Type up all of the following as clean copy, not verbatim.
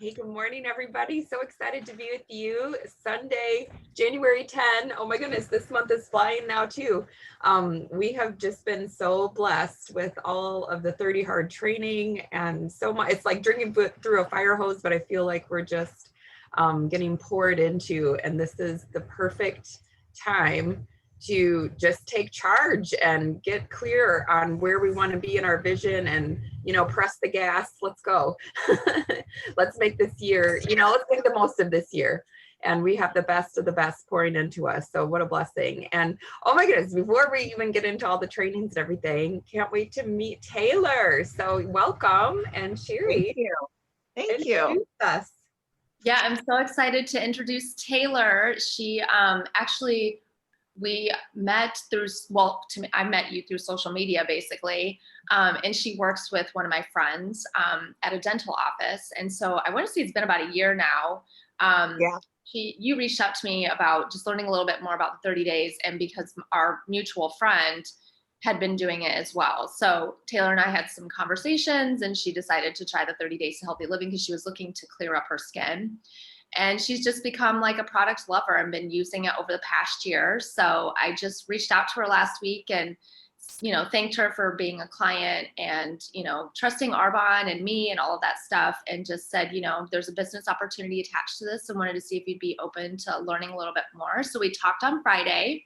Hey, good morning, everybody. So excited to be with you. Sunday, January 10. Oh my goodness, this month is flying now too. We have just been so blessed with all of the 30 hard training and so much. It's like drinking through a fire hose, but I feel like we're just getting poured into, and this is the perfect time to just take charge and get clear on where we want to be in our vision and, press the gas. Let's go. Let's make this year, let's make the most of this year. And we have the best of the best pouring into us. So what a blessing. And oh my goodness, before we even get into all the trainings and everything, can't wait to meet Taylor. So welcome. And Sherry, Thank you. Thank you. introduce us. Yeah, I'm so excited to introduce Taylor. She actually, we met through, I met you through social media basically. And she works with one of my friends at a dental office. And so I want to say it's been about a year now. Yeah. You reached out to me about just learning a little bit more about the 30 days, and because our mutual friend had been doing it as well. So Taylor and I had some conversations, and she decided to try the 30 days to healthy living because she was looking to clear up her skin. And she's just become like a product lover and been using it over the past year. So I just reached out to her last week and, thanked her for being a client and, trusting Arbonne and me and all of that stuff, and just said, there's a business opportunity attached to this and wanted to see if you'd be open to learning a little bit more. So we talked on Friday.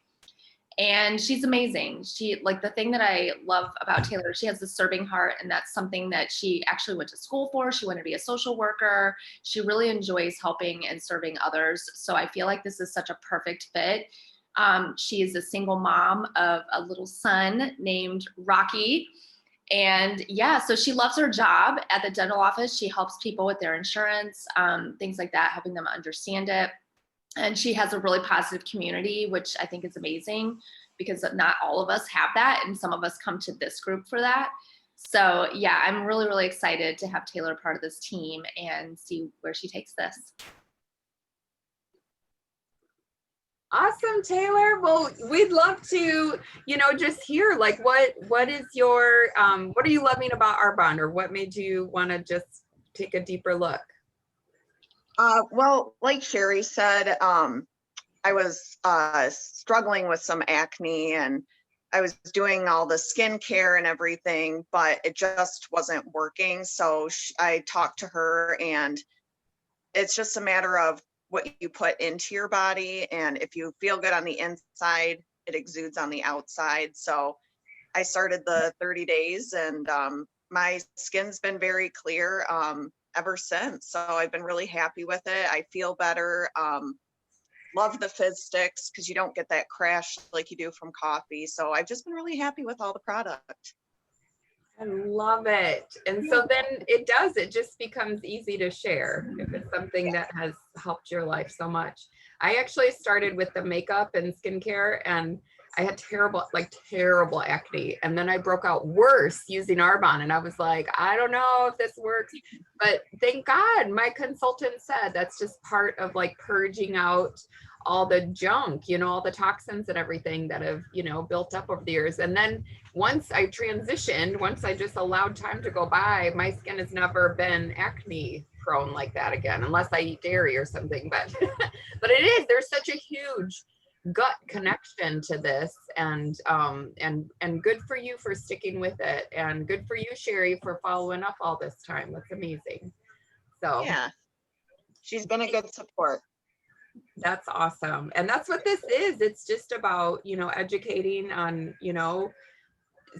And she's amazing. The thing that I love about Taylor, she has this serving heart, and that's something that she actually went to school for. She wanted to be a social worker. She really enjoys helping and serving others. So I feel like this is such a perfect fit. She is a single mom of a little son named Rocky. And yeah, so she loves her job at the dental office. She helps people with their insurance, things like that, helping them understand it. And she has a really positive community, which I think is amazing because not all of us have that. And some of us come to this group for that. So yeah, I'm really, really excited to have Taylor part of this team and see where she takes this. Awesome, Taylor. Well, we'd love to, just hear what is your, what are you loving about Arbonne, or what made you want to just take a deeper look? Well, like Sherry said, I was struggling with some acne, and I was doing all the skincare and everything, but it just wasn't working. So I talked to her, and it's just a matter of what you put into your body. And if you feel good on the inside, it exudes on the outside. So I started the 30 days, and my skin's been very clear ever since. So I've been really happy with it. I feel better. Love the fizz sticks because you don't get that crash like you do from coffee. So I've just been really happy with all the product. I love it. And so then it just becomes easy to share if it's something that has helped your life so much. I actually started with the makeup and skincare, and I had terrible acne. And then I broke out worse using Arbonne, and I was like, I don't know if this works, but thank God my consultant said that's just part of purging out all the junk, all the toxins and everything that have, built up over the years. And then once I transitioned, once I just allowed time to go by, my skin has never been acne prone like that again, unless I eat dairy or something. But but there's such a huge gut connection to this, and good for you for sticking with it, and good for you, Sherry, for following up all this time. That's amazing. So yeah, she's been a good support. That's awesome. And that's what this is. It's just about, educating on,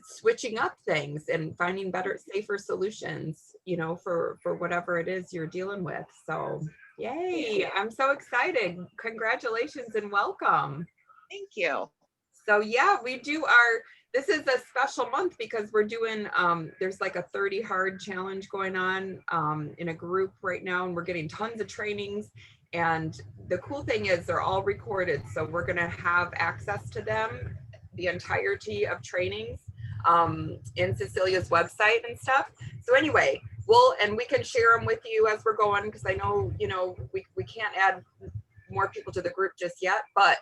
switching up things and finding better, safer solutions, for whatever it is you're dealing with. So yay, I'm so excited. Congratulations and welcome. Thank you. So yeah, this is a special month because we're doing, there's a 30 hard challenge going on in a group right now, and we're getting tons of trainings. And the cool thing is they're all recorded. So we're gonna have access to them, the entirety of trainings in Cecilia's website and stuff. So anyway, we can share them with you as we're going, because I know, we can't add more people to the group just yet, but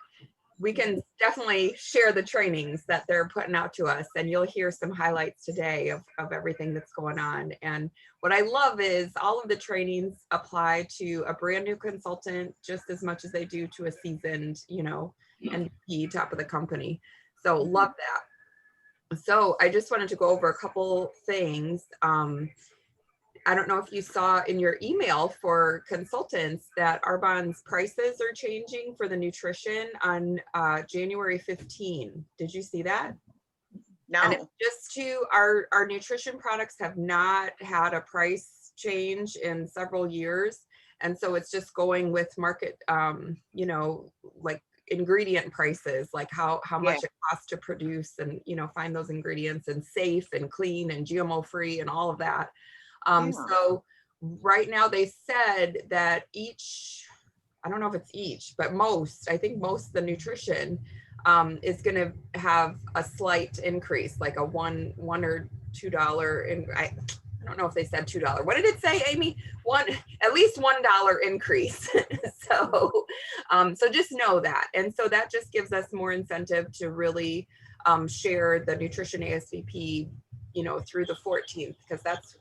we can definitely share the trainings that they're putting out to us, and you'll hear some highlights today of everything that's going on. And what I love is all of the trainings apply to a brand new consultant just as much as they do to a seasoned, MVP top of the company. So love that. So I just wanted to go over a couple things. I don't know if you saw in your email for consultants that Arbonne's prices are changing for the nutrition on January 15. Did you see that? And No. just to our nutrition products have not had a price change in several years. And so it's just going with market, like ingredient prices, like how much it costs to produce and, find those ingredients, and safe and clean and GMO free and all of that. So right now they said that I don't know if it's each, but I think most of the nutrition is going to have a slight increase, like a $1 or $2. And I don't know if they said $2. What did it say, Amy? At least $1 increase. So just know that. And so that just gives us more incentive to really share the nutrition ASVP, through the 14th, because that's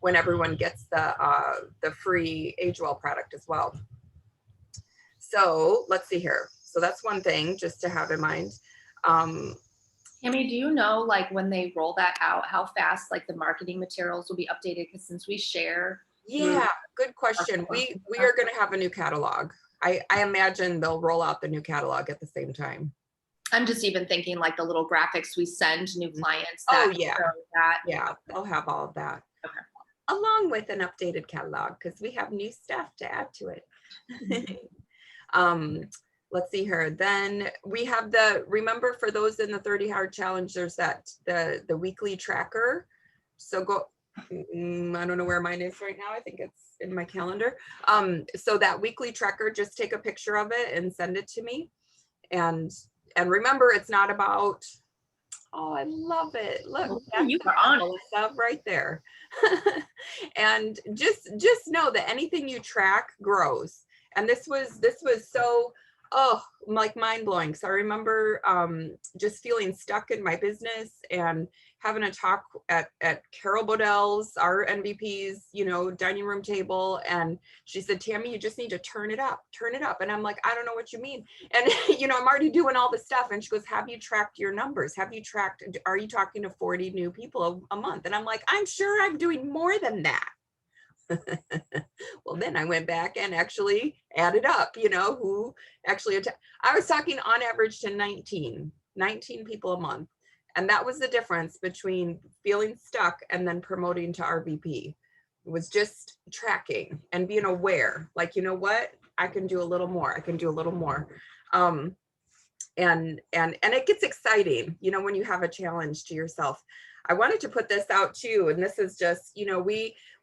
when everyone gets the free Age Well product as well. So let's see here. So that's one thing just to have in mind. Tammy, do you know, like, when they roll that out, how fast like the marketing materials will be updated? Because since we share. Yeah, good question. We are going to have a new catalog. I imagine they'll roll out the new catalog at the same time. I'm just even thinking like the little graphics we send new clients. Yeah, they'll have all of that. Okay. Along with an updated catalog, because we have new stuff to add to it. Let's see here. Then we have remember for those in the 30 Hard Challenge, there's the weekly tracker. So I don't know where mine is right now. I think it's in my calendar. So that weekly tracker, just take a picture of it and send it to me. And remember, it's not about, I love it. Look, you are on it. Stuff right there. And just know that anything you track grows. And this was so, like mind blowing. So I remember just feeling stuck in my business and having a talk at Carol Bodell's, our NVP's, dining room table. And she said, Tammy, you just need to turn it up. And I'm like, I don't know what you mean. And, I'm already doing all this stuff. And she goes, have you tracked your numbers? Are you talking to 40 new people a month? And I'm like, I'm sure I'm doing more than that. Well, then I went back and actually added up, who actually, I was talking on average to 19 people a month. And that was the difference between feeling stuck and then promoting to RVP. It was just tracking and being aware, like, what, I can do a little more. And it gets exciting, when you have a challenge to yourself. I wanted to put this out too. And this is just,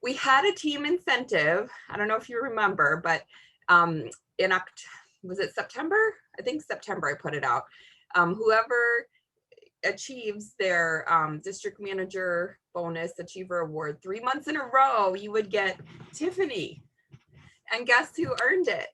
we had a team incentive. I don't know if you remember, but was it September? I think September I put it out. Whoever achieves their district manager bonus achiever award 3 months in a row, you would get Tiffany. And guess who earned it?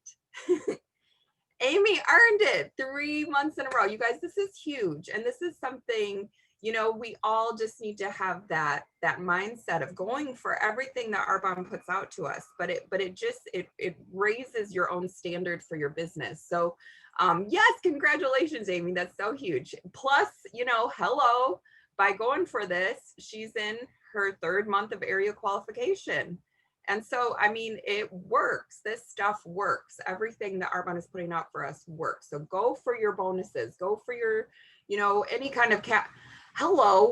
Amy earned it 3 months in a row. You guys, this is huge. And this is something, we all just need to have that mindset of going for everything that Arbonne puts out to us. But it raises your own standard for your business. So yes, congratulations, Amy. That's so huge. Plus, hello, by going for this, she's in her 3rd month of area qualification. And so, I mean, it works. This stuff works. Everything that Arbonne is putting out for us works. So go for your bonuses. Go for your, any kind of hello,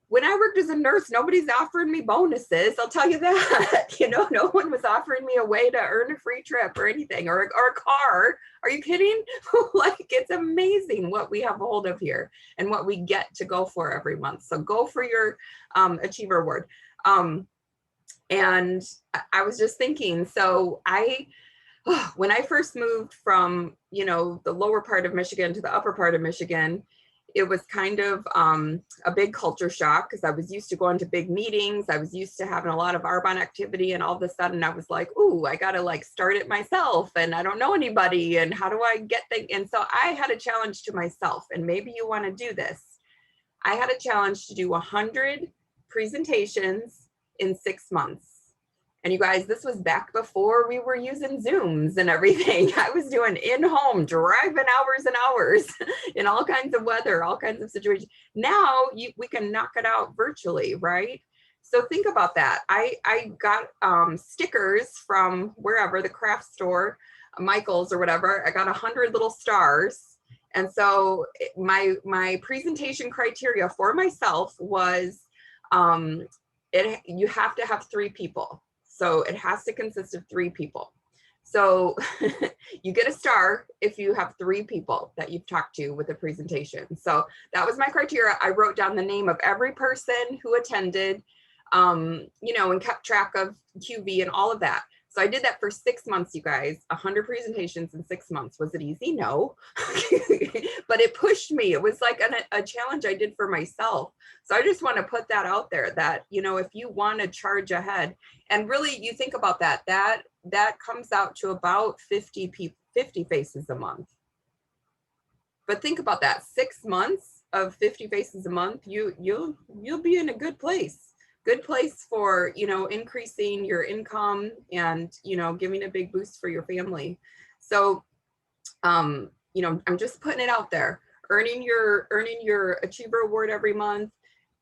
when I worked as a nurse, nobody's offering me bonuses. I'll tell you that. No one was offering me a way to earn a free trip or anything, or a car. Are you kidding? Like, it's amazing what we have hold of here and what we get to go for every month. So go for your Achiever Award. And I was just thinking, so when I first moved from, the lower part of Michigan to the upper part of Michigan, it was kind of a big culture shock because I was used to going to big meetings. I was used to having a lot of Arbonne activity, and all of a sudden I was like, ooh, I got to like start it myself, and I don't know anybody, and how do I get things? And so I had a challenge to myself, and maybe you want to do this. I had a challenge to do 100 presentations in 6 months. And you guys, this was back before we were using Zooms and everything. I was doing in-home, driving hours and hours in all kinds of weather, all kinds of situations. Now we can knock it out virtually, right? So think about that. I got stickers from wherever, the craft store, Michael's or whatever. I got 100 little stars. And so my presentation criteria for myself was you have to have 3 people. So it has to consist of 3 people. So you get a star if you have 3 people that you've talked to with a presentation. So that was my criteria. I wrote down the name of every person who attended, you know, and kept track of QV and all of that. So I did that for 6 months, you guys, 100 presentations in 6 months. Was it easy? No, but it pushed me. It was like a challenge I did for myself. So I just want to put that out there that, you know, if you want to charge ahead, and really you think about that comes out to about 50 people, 50 faces a month. But think about that, 6 months of 50 faces a month, you'll be in a good place for, you know, increasing your income and, you know, giving a big boost for your family. So, you know, I'm just putting it out there, earning your Achiever Award every month,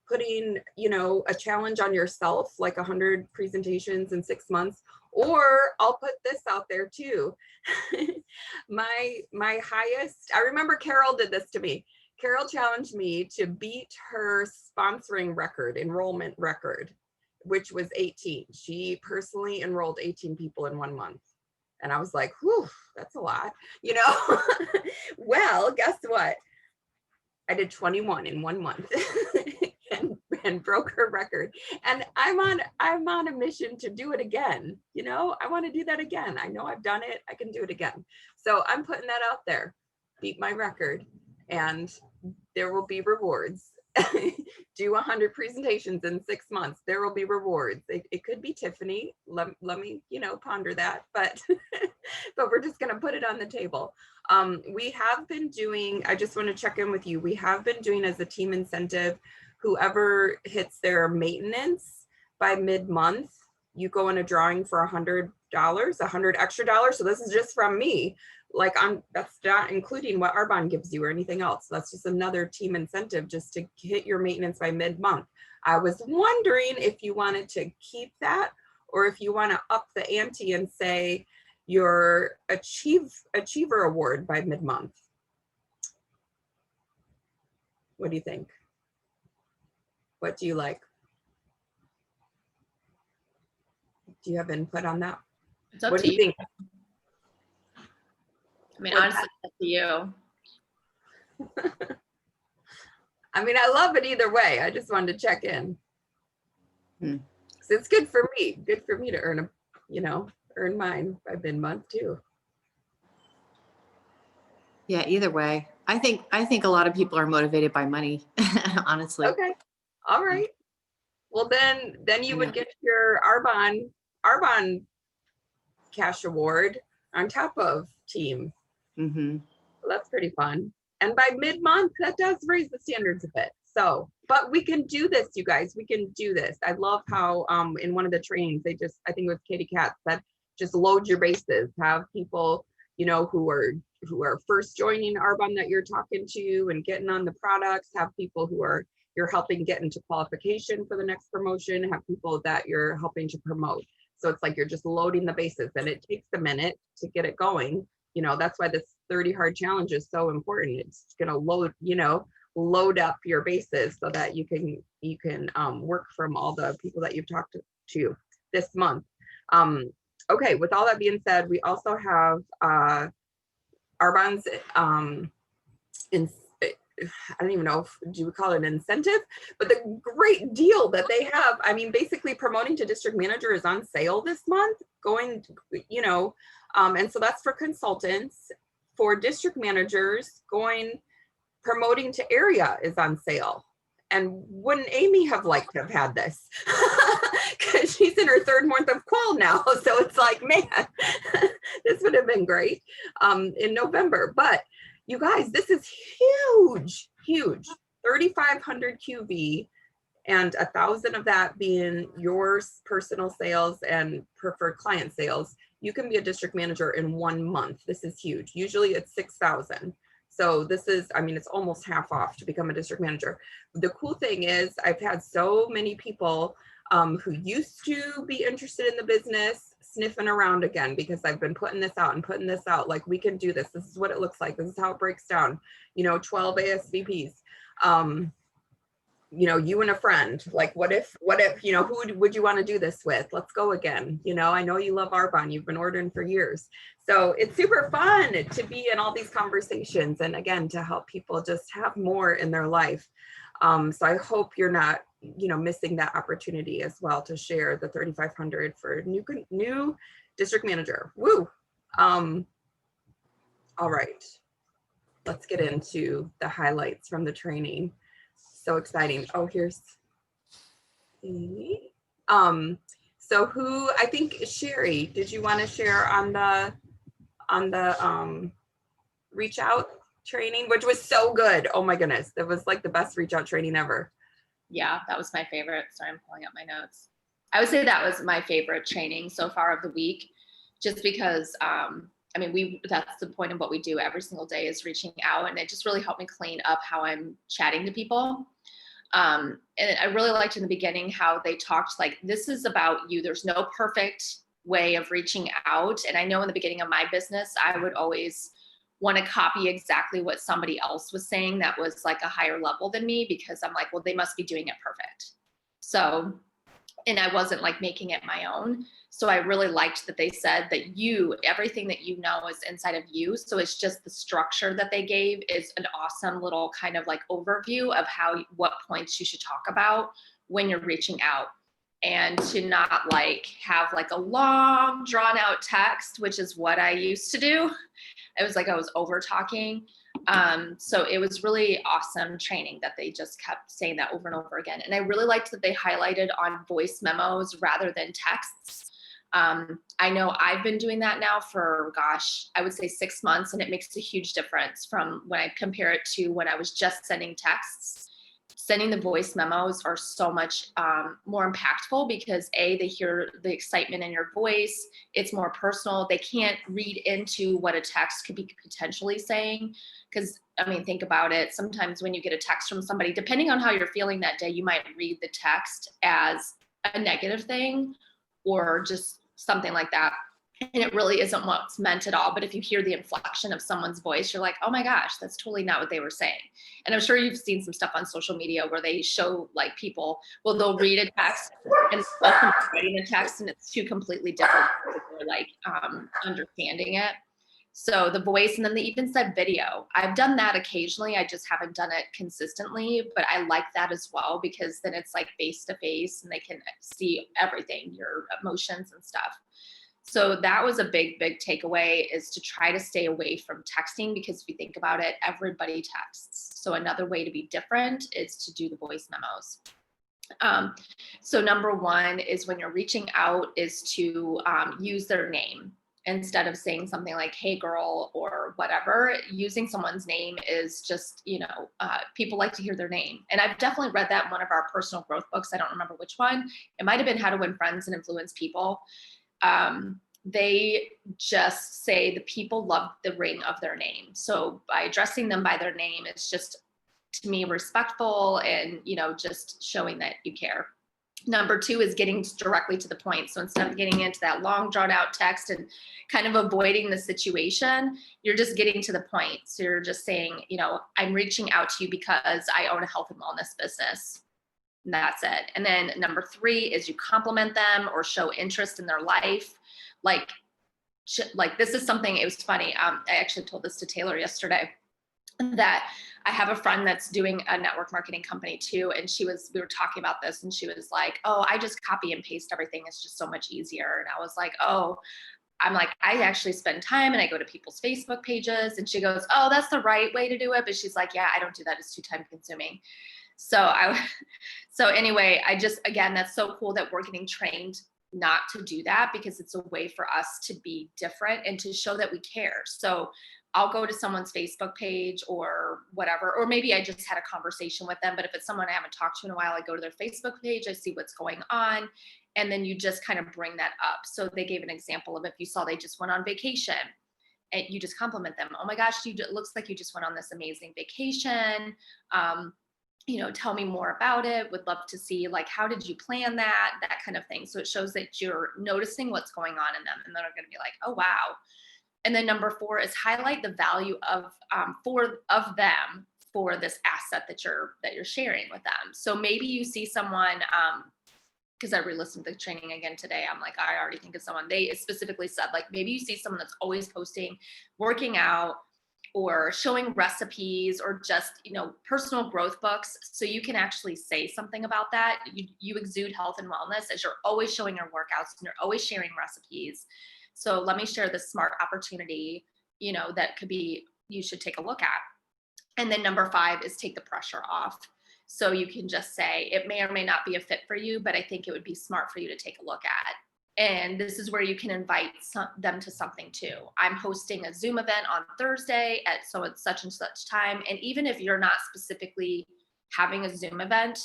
putting, you know, a challenge on yourself, like 100 presentations in 6 months, or I'll put this out there too. my highest, I remember Carol did this to me. Carol challenged me to beat her sponsoring record, enrollment record, which was 18. She personally enrolled 18 people in 1 month. And I was like, whew, that's a lot, you know? Well, guess what? I did 21 in 1 month and broke her record. And I'm on a mission to do it again. You know, I want to do that again. I know I've done it. I can do it again. So I'm putting that out there, beat my record, and there will be rewards. Do 100 presentations in 6 months. There will be rewards. It could be Tiffany. Let me, you know, ponder that, but but we're just going to put it on the table. We have been doing, I just want to check in with you. We have been doing as a team incentive, whoever hits their maintenance by mid-month, you go in a drawing for $100, 100 extra dollars. So this is just from me. Like that's not including what Arbonne gives you or anything else. That's just another team incentive just to hit your maintenance by mid-month. I was wondering if you wanted to keep that or if you want to up the ante and say your Achiever Award by mid-month. What do you think? What do you like? Do you have input on that? It's up What to do you think? I mean, honestly, it's up to you. I mean, I love it either way. I just wanted to check in. So it's good for me to earn earn mine by mid-month too. Yeah, either way. I think a lot of people are motivated by money, honestly. Okay. All right. Well, then you would get your Arbonne cash award on top of team. Mm-hmm. Well, that's pretty fun. And by mid-month, that does raise the standards a bit. So, but we can do this, you guys. We can do this. I love how in one of the trainings, I think it was Katie Katz said, just load your bases. Have people, you know, who are first joining Arbonne that you're talking to and getting on the products. Have people who you're helping get into qualification for the next promotion. Have people that you're helping to promote. So it's like you're just loading the bases, and it takes a minute to get it going. You know, that's why this 30 hard challenge is so important. It's going to load up your bases so that you can work from all the people that you've talked to this month. Okay, with all that being said, we also have Arbonne's I don't even know do we call it an incentive, but the great deal that they have, I mean, basically promoting to district manager is on sale this month, going, you know, and so that's for consultants. For district managers, promoting to area is on sale. And wouldn't Amy have liked to have had this? Because she's in her third month of qual now. So it's like, man, this would have been great in November. But you guys, this is huge, huge. 3,500 QV and 1,000 of that being your personal sales and preferred client sales. You can be a district manager in 1 month. This is huge. Usually it's 6,000. So this is, I mean, it's almost half off to become a district manager. The cool thing is I've had so many people who used to be interested in the business sniffing around again, because I've been putting this out and putting this out. Like, we can do this. This is what it looks like. This is how it breaks down. 12 ASVPs. You and a friend, like, what if, who would you want to do this with? Let's go again. I know you love Arbonne. You've been ordering for years. So it's super fun to be in all these conversations. And again, to help people just have more in their life. So I hope you're not, missing that opportunity as well to share the 3,500 for new district manager. Woo. All right, let's get into the highlights from the training. So exciting. Oh, here's Amy. So who, I think Sherry, did you want to share on the reach out training, which was so good. Oh my goodness. That was like the best reach out training ever. Yeah, that was my favorite. Sorry, I'm pulling up my notes. I would say that was my favorite training so far of the week, just because, that's the point of what we do every single day, is reaching out. And it just really helped me clean up how I'm chatting to people. And I really liked in the beginning how they talked like, this is about you. There's no perfect way of reaching out. And I know in the beginning of my business, I would always want to copy exactly what somebody else was saying that was like a higher level than me, because I'm like, well, they must be doing it perfect. So, and I wasn't like making it my own. So I really liked that they said that everything that you know is inside of you. So it's just the structure that they gave is an awesome little kind of like overview of what points you should talk about when you're reaching out, and to not like have like a long drawn out text, which is what I used to do. It was like I was over talking. So it was really awesome training that they just kept saying that over and over again. And I really liked that they highlighted on voice memos rather than texts. I know I've been doing that now for, I would say 6 months, and it makes a huge difference from when I compare it to when I was just sending texts. Sending the voice memos are so much more impactful because they hear the excitement in your voice. It's more personal. They can't read into what a text could be potentially saying. Because, think about it. Sometimes when you get a text from somebody, depending on how you're feeling that day, you might read the text as a negative thing or just something like that. And it really isn't what's meant at all. But if you hear the inflection of someone's voice, you're like, oh my gosh, that's totally not what they were saying. And I'm sure you've seen some stuff on social media where they show like people, they'll read a text and writing a text and it's two completely different people are like understanding it. So the voice, and then they even said video. I've done that occasionally. I just haven't done it consistently, but I like that as well, because then it's like face to face and they can see everything, your emotions and stuff. So that was a big, big takeaway, is to try to stay away from texting, because if you think about it, everybody texts. So another way to be different is to do the voice memos. So number one is when you're reaching out is to use their name. Instead of saying something like, hey girl, or whatever, using someone's name is just, people like to hear their name. And I've definitely read that in one of our personal growth books. I don't remember which one. It might've been How to Win Friends and Influence People. They just say the people love the ring of their name. So by addressing them by their name, it's just, to me, respectful and, just showing that you care. Number two is getting directly to the point. So instead of getting into that long drawn out text and kind of avoiding the situation, you're just getting to the point. So you're just saying, I'm reaching out to you because I own a health and wellness business. And that's it. And then number three is you compliment them or show interest in their life. Like this is something, it was funny. I actually told this to Taylor yesterday, that I have a friend that's doing a network marketing company too. And we were talking about this, and she was like, oh, I just copy and paste everything. It's just so much easier. And I was like, oh, I'm like, I actually spend time and I go to people's Facebook pages. And she goes, oh, that's the right way to do it. But she's like, yeah, I don't do that. It's too time consuming. So anyway, again, that's so cool that we're getting trained not to do that, because it's a way for us to be different and to show that we care. So I'll go to someone's Facebook page or whatever, or maybe I just had a conversation with them, but if it's someone I haven't talked to in a while, I go to their Facebook page, I see what's going on, and then you just kind of bring that up. So they gave an example of if you saw they just went on vacation, and you just compliment them. Oh my gosh, it looks like you just went on this amazing vacation. Tell me more about it. Would love to see, like, how did you plan that kind of thing. So it shows that you're noticing what's going on in them, and they're going to be like, oh, wow. And then number 4 is highlight the value of them for this asset that you're sharing with them. So maybe you see someone, because I re-listened to the training again today. I'm like, I already think of someone. They specifically said, like, maybe you see someone that's always posting, working out, or showing recipes, or just, personal growth books. So you can actually say something about that. You exude health and wellness as you're always showing your workouts and you're always sharing recipes. So let me share this smart opportunity, that could be, you should take a look at. And then number 5 is take the pressure off. So you can just say, it may or may not be a fit for you, but I think it would be smart for you to take a look at. And this is where you can invite them to something too. I'm hosting a Zoom event on Thursday at such and such time. And even if you're not specifically having a Zoom event,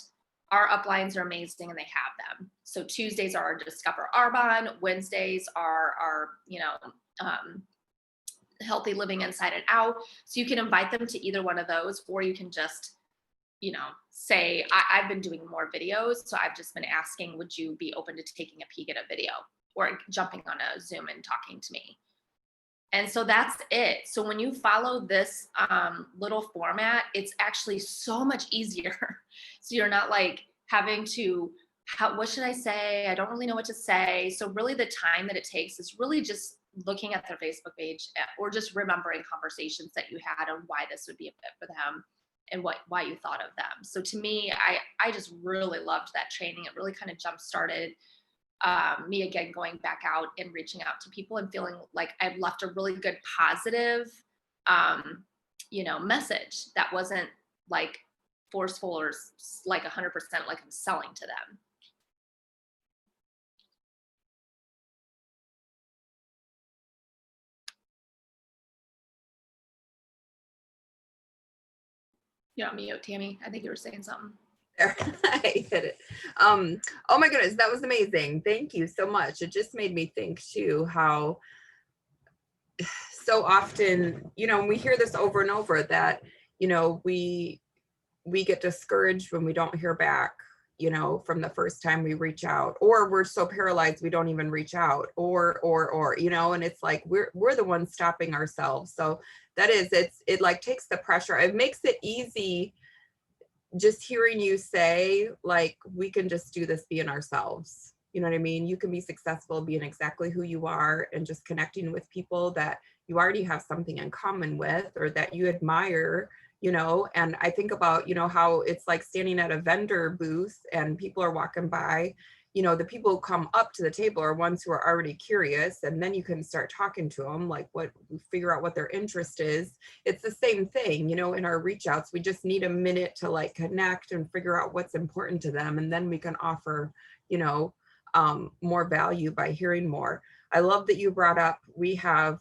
our uplines are amazing and they have them. So Tuesdays are our Discover Arbonne, Wednesdays are our, Healthy Living Inside and Out. So you can invite them to either one of those, or you can just, say, I've been doing more videos. So I've just been asking, would you be open to taking a peek at a video or jumping on a Zoom and talking to me? And so that's it. So when you follow this little format, it's actually so much easier. So you're not like having to, what should I say? I don't really know what to say. So really the time that it takes is really just looking at their Facebook page, or just remembering conversations that you had and why this would be a fit for them and why you thought of them. So to me, I just really loved that training. It really kind of jump-started me again, going back out and reaching out to people and feeling like I've left a really good positive, message that wasn't like forceful or like 100% like I'm selling to them. You're on mute, Tammy. I think you were saying something. I hit it. Oh my goodness, that was amazing. Thank you so much. It just made me think too, how so often, we hear this over and over that, we get discouraged when we don't hear back, from the first time we reach out, or we're so paralyzed we don't even reach out, or, and it's like we're the ones stopping ourselves. So that is, it like takes the pressure. It makes it easy just hearing you say, like, we can just do this being ourselves. You know what I mean? You can be successful being exactly who you are, and just connecting with people that you already have something in common with, or that you admire, and I think about, how it's like standing at a vendor booth and people are walking by, the people who come up to the table are ones who are already curious, and then you can start talking to them, like figure out what their interest is. It's the same thing, in our reach outs. We just need a minute to like connect and figure out what's important to them, and then we can offer, more value by hearing more. I love that you brought up, we have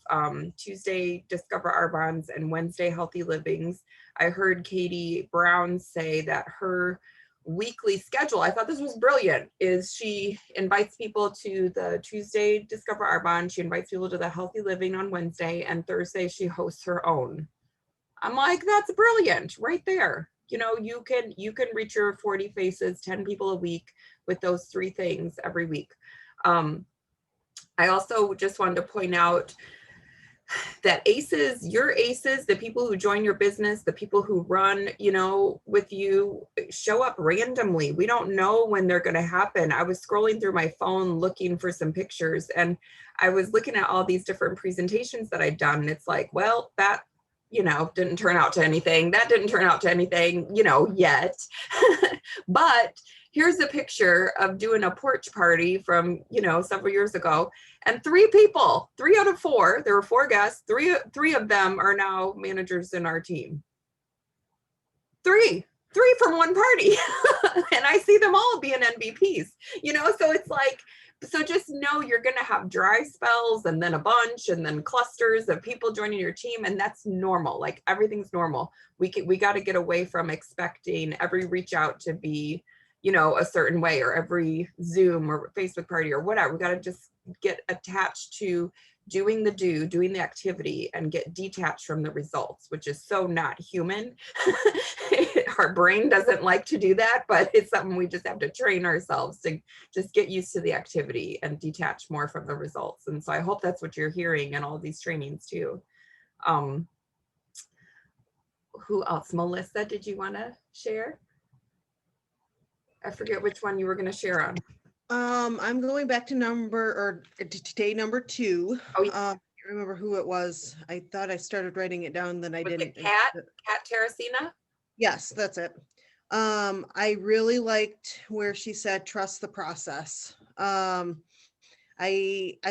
Tuesday Discover Arbonnes and Wednesday Healthy Livings. I heard Katie Brown say that her weekly schedule, I thought this was brilliant, is she invites people to the Tuesday Discover Arbonne, she invites people to the Healthy Living on Wednesday, and Thursday she hosts her own. I'm like, that's brilliant right there. You can reach your 40 faces, 10 people a week with those 3 things every week. I also just wanted to point out that your aces, the people who join your business, the people who run, with you, show up randomly. We don't know when they're going to happen. I was scrolling through my phone looking for some pictures, and I was looking at all these different presentations that I'd done. And it's like, well, that, didn't turn out to anything. That didn't turn out to anything, yet. But, here's a picture of doing a porch party from, several years ago. And 3 people, 3 out of 4, there were 4 guests, three of them are now managers in our team. Three from one party. And I see them all being MVPs, so it's like, so just know you're going to have dry spells and then a bunch and then clusters of people joining your team. And that's normal. Like everything's normal. We got to get away from expecting every reach out to be, a certain way, or every Zoom or Facebook party or whatever. We got to just get attached to doing the activity and get detached from the results, which is so not human. Our brain doesn't like to do that, but it's something we just have to train ourselves to just get used to the activity and detach more from the results. And so I hope that's what you're hearing in all of these trainings too. Who else? Melissa, did you want to share? I forget which one you were going to share on. I'm going back to day number 2. Oh, yeah. I can't remember who it was. I thought I started writing it down, then I Was didn't. it Kat Teresina? Yes, that's it. I really liked where she said, trust the process. I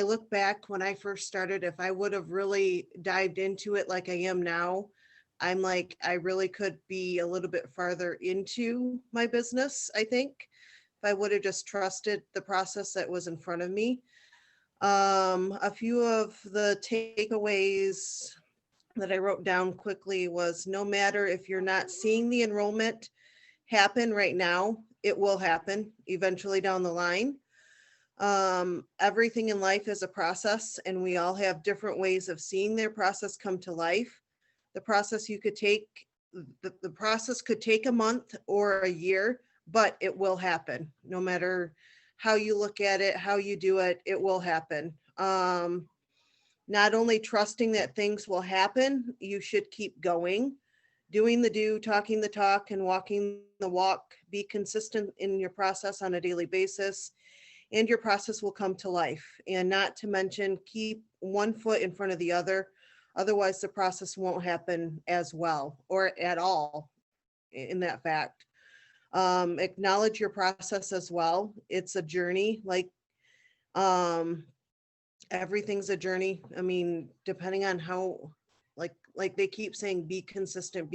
look back when I first started, if I would have really dived into it like I am now, I'm like, I really could be a little bit farther into my business, I think, if I would have just trusted the process that was in front of me. A few of the takeaways that I wrote down quickly was, no matter if you're not seeing the enrollment happen right now, it will happen eventually down the line. Everything in life is a process, and we all have different ways of seeing their process come to life. The process the process could take a month or a year, but it will happen. No matter how you look at it, how you do it, it will happen. Not only trusting that things will happen, you should keep going, doing the do, talking the talk, and walking the walk. Be consistent in your process on a daily basis, and your process will come to life. And not to mention, keep one foot in front of the other. Otherwise, the process won't happen as well or at all in that fact. Acknowledge your process as well. It's a journey, like everything's a journey. I mean, depending on how, like they keep saying, be consistent.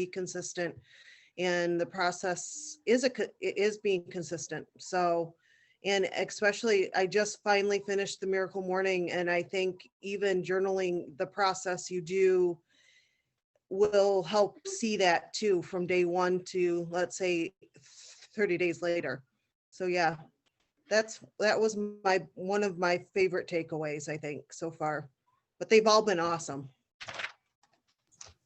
And the process is being consistent. So, and especially, I just finally finished the Miracle Morning, and I think even journaling the process you do will help see that too, from day 1 to, let's say, 30 days later. So yeah, that was one of my favorite takeaways, I think, so far, but they've all been awesome.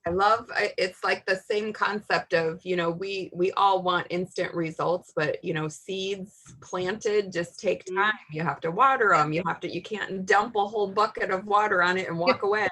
I love, it's like the same concept of, we all want instant results, but seeds planted just take time. You have to water them. You can't dump a whole bucket of water on it and walk away.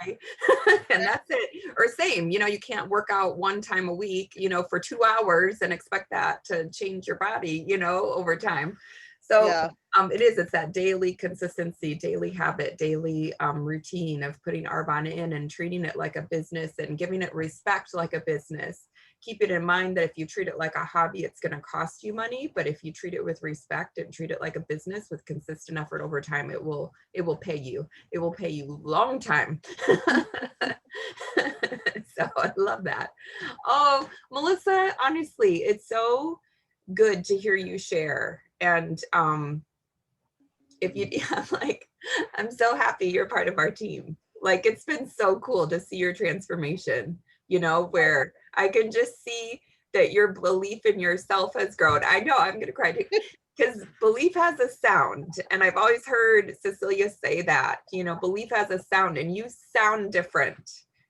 And that's it. Or same, you can't work out 1 time a week, for 2 hours and expect that to change your body, over time. So Yeah. it's that daily consistency, daily habit, daily routine of putting Arbonne in and treating it like a business and giving it respect like a business. Keep it in mind that if you treat it like a hobby, it's going to cost you money. But if you treat it with respect and treat it like a business with consistent effort over time, it will pay you. It will pay you long time. So I love that. Oh, Melissa, honestly, it's so good to hear you share. And I'm so happy you're part of our team. Like, it's been so cool to see your transformation, where I can just see that your belief in yourself has grown. I know I'm gonna cry because belief has a sound, and I've always heard Cecilia say that, belief has a sound, and you sound different.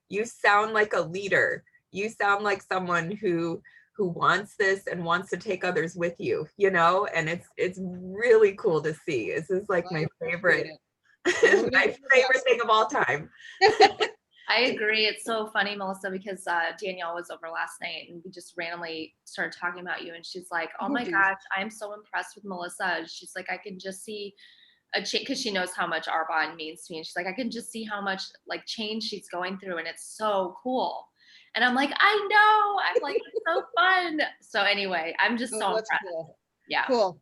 You sound like a leader. You sound like someone who wants this and wants to take others with you, and it's really cool to see. This is like my favorite thing of all time. I agree. It's so funny, Melissa, because Danielle was over last night and we just randomly started talking about you. And she's like, oh my gosh, I'm so impressed with Melissa. She's like, I can just see a change, because she knows how much Arbonne means to me. And she's like, I can just see how much change she's going through. And it's so cool. And I'm like, I know. I'm like, it's so fun. So anyway, I'm just so impressed. Cool. Yeah. Cool.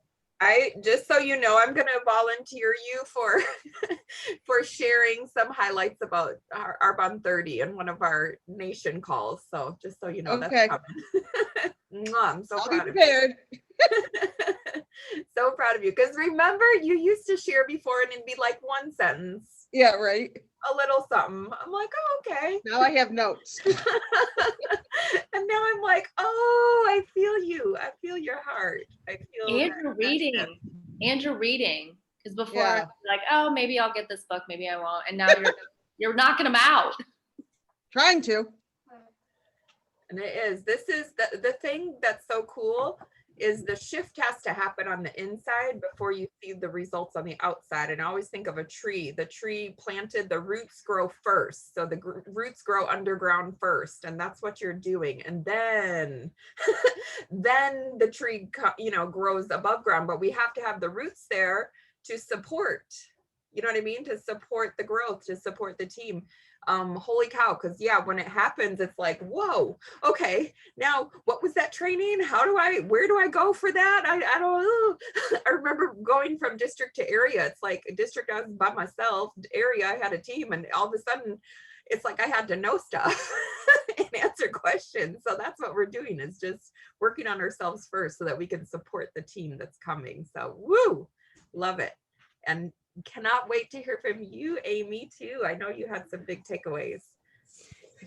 Just so you know, I'm going to volunteer you for for sharing some highlights about our Arbonne 30 in one of our nation calls. So just so you know, that's Okay, coming. Mwah, I'm so I'll be proud of you. prepared. So proud of you. Because remember, you used to share before and it'd be like one sentence, Yeah, right. a little something. I'm like, oh, okay. Now I have notes. And now I'm like, oh, I feel you. I feel your heart. I feel And that you're shift. reading. And you're reading. Because before Yeah. you're like, oh, maybe I'll get this book, maybe I won't. And now you're knocking them out. Trying to. And it is. This is the thing that's so cool is the shift has to happen on the inside before you see the results on the outside. And I always think of a tree. The tree planted, the roots grow first. So the roots grow underground first, and that's what you're doing. And then, then the tree, grows above ground. But we have to have the roots there to support. You know what I mean? To support the growth, to support the team. Holy cow, because when it happens, it's like, whoa, okay, now what was that training? Where do I go for that? I don't know. I remember going from district to area. It's like a district I was by myself, area I had a team, and all of a sudden it's like I had to know stuff and answer questions. So that's what we're doing, is just working on ourselves first so that we can support the team that's coming. So woo, love it. And cannot wait to hear from you, Amy, too. I know you had some big takeaways.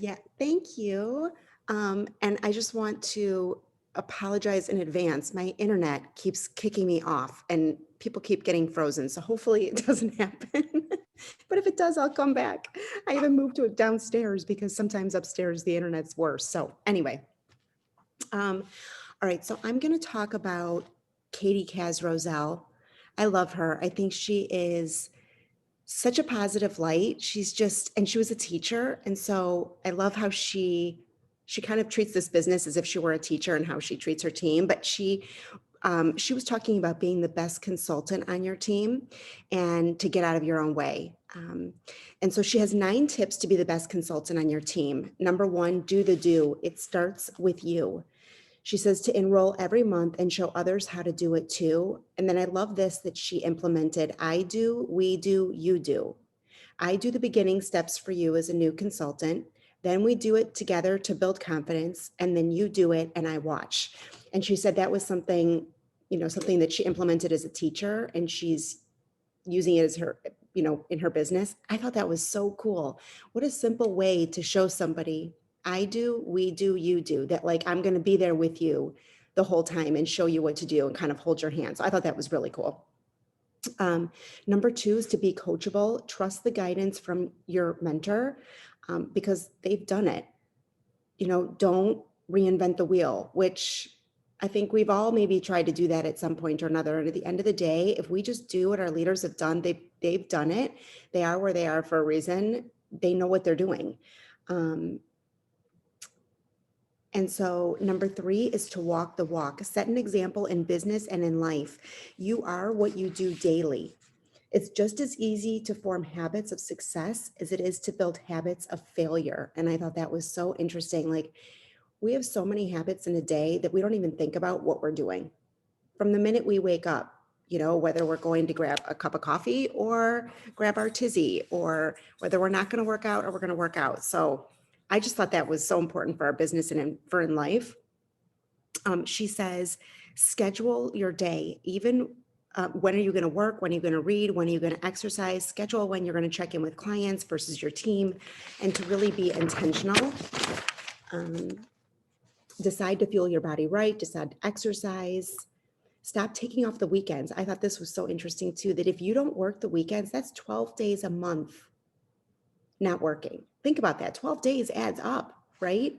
Yeah, thank you. And I just want to apologize in advance. My internet keeps kicking me off and people keep getting frozen. So hopefully it doesn't happen. But if it does, I'll come back. I even moved to it downstairs because sometimes upstairs the internet's worse. So anyway, all right. So I'm going to talk about Katie Kaz-Roselle. I love her. I think she is such a positive light. She's just, and she was a teacher. And so I love how she kind of treats this business as if she were a teacher and how she treats her team. But she was talking about being the best consultant on your team and to get out of your own way. And so she has 9 tips to be the best consultant on your team. Number 1, do the do. It starts with you. She says to enroll every month and show others how to do it too. And then I love this that she implemented. I do, we do, you do. I do the beginning steps for you as a new consultant. Then we do it together to build confidence. And then you do it and I watch. And she said that was something that she implemented as a teacher and she's using it as her, in her business. I thought that was so cool. What a simple way to show somebody, I do, we do, you do, that like, I'm going to be there with you the whole time and show you what to do and kind of hold your hand. So I thought that was really cool. Number 2 is to be coachable. Trust the guidance from your mentor because they've done it. Don't reinvent the wheel, which I think we've all maybe tried to do that at some point or another. And at the end of the day, if we just do what our leaders have done, they've done it. They are where they are for a reason. They know what they're doing. And so number 3 is to walk the walk. Set an example in business and in life. You are what you do daily. It's just as easy to form habits of success as it is to build habits of failure. And I thought that was so interesting. Like, we have so many habits in a day that we don't even think about what we're doing. From the minute we wake up, whether we're going to grab a cup of coffee or grab our tizzy, or whether we're not going to work out or we're going to work out. So I just thought that was so important for our business and for in life. She says, schedule your day. Even when are you going to work? When are you going to read? When are you going to exercise? Schedule when you're going to check in with clients versus your team, and to really be intentional. Decide to fuel your body right. Decide to exercise. Stop taking off the weekends. I thought this was so interesting too, that if you don't work the weekends, that's 12 days a month not working. Think about that. 12 days adds up, right?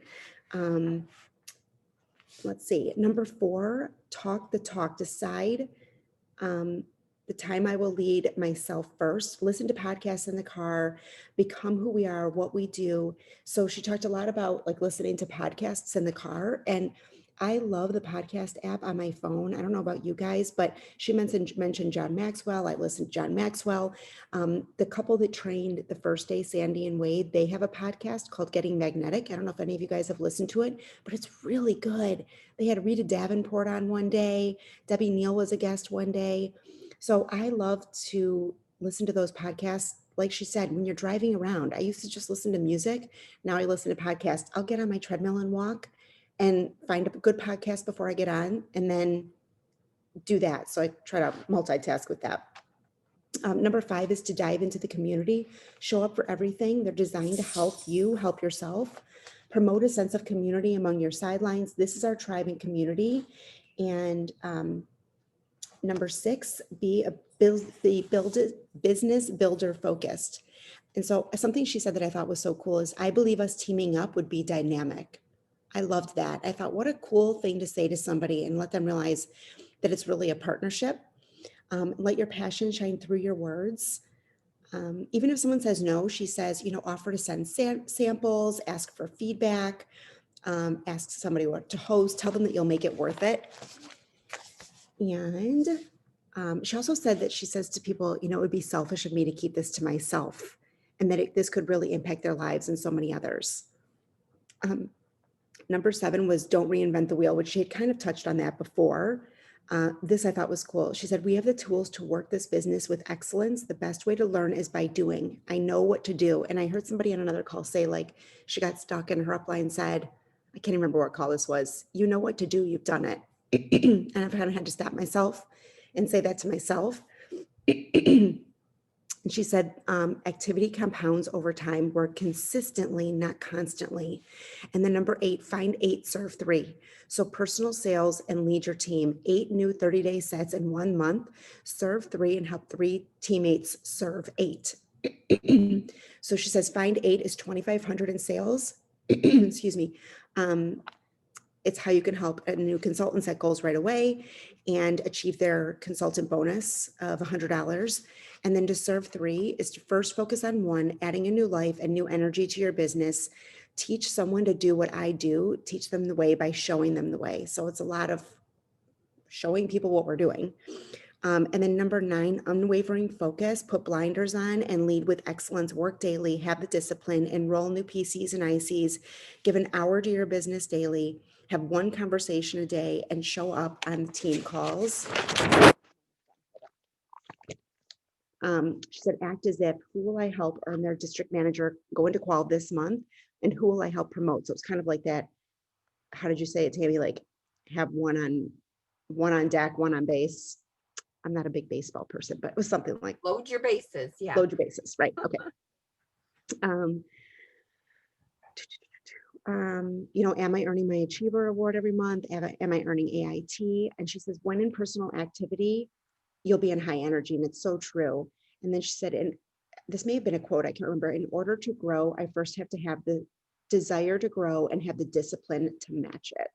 Let's see. Number 4, talk the talk. Decide the time I will lead myself first. Listen to podcasts in the car, become who we are, what we do. So she talked a lot about like listening to podcasts in the car. And I love the podcast app on my phone. I don't know about you guys, but she mentioned John Maxwell. I listened to John Maxwell. The couple that trained the first day, Sandy and Wade, they have a podcast called Getting Magnetic. I don't know if any of you guys have listened to it, but it's really good. They had Rita Davenport on one day. Debbie Neal was a guest one day. So I love to listen to those podcasts. Like she said, when you're driving around, I used to just listen to music. Now I listen to podcasts. I'll get on my treadmill and walk and find a good podcast before I get on and then do that. So I try to multitask with that. Number 5 is to dive into the community, show up for everything. They're designed to help you help yourself, promote a sense of community among your sidelines. This is our tribe and community. And number 6, be business builder focused. And so something she said that I thought was so cool is, I believe us teaming up would be dynamic. I loved that. I thought, what a cool thing to say to somebody and let them realize that it's really a partnership. Let your passion shine through your words. Even if someone says no, she says, offer to send samples, ask for feedback, ask somebody what to host, tell them that you'll make it worth it. And she also said that she says to people, it would be selfish of me to keep this to myself, and that this could really impact their lives and so many others. Number 7 was don't reinvent the wheel, which she had kind of touched on that before. This I thought was cool. She said, we have the tools to work this business with excellence. The best way to learn is by doing. I know what to do. And I heard somebody on another call say, like, she got stuck and her upline said, I can't even remember what call this was. You know what to do. You've done it. And I've kind of had to stop myself and say that to myself. And she said, activity compounds over time, work consistently, not constantly. And then number 8, find 8, serve 3. So personal sales and lead your team, 8 new 30-day sets in 1 month, serve 3 and help 3 teammates serve 8. So she says, find 8 is 2,500 in sales. Excuse me. It's how you can help a new consultant set goals right away and achieve their consultant bonus of $100. And then to serve 3 is to first focus on 1, adding a new life and new energy to your business. Teach someone to do what I do, teach them the way by showing them the way. So it's a lot of showing people what we're doing. And then number 9, unwavering focus, put blinders on and lead with excellence, work daily, have the discipline, enroll new PCs and ICs, give an hour to your business daily, have 1 conversation a day, and show up on team calls. She said, act as if, who will I help earn their district manager, go into qual this month, and who will I help promote? So it's kind of like that. How did you say it, Tammy? Like have one on deck, 1 on base. I'm not a big baseball person, but it was something like Load your bases. Yeah. load your bases, right? Okay. Am I earning my Achiever Award every month? Am I earning AIT? And she says, when in personal activity, you'll be in high energy. And it's so true. And then she said, and this may have been a quote, I can't remember, in order to grow, I first have to have the desire to grow and have the discipline to match it.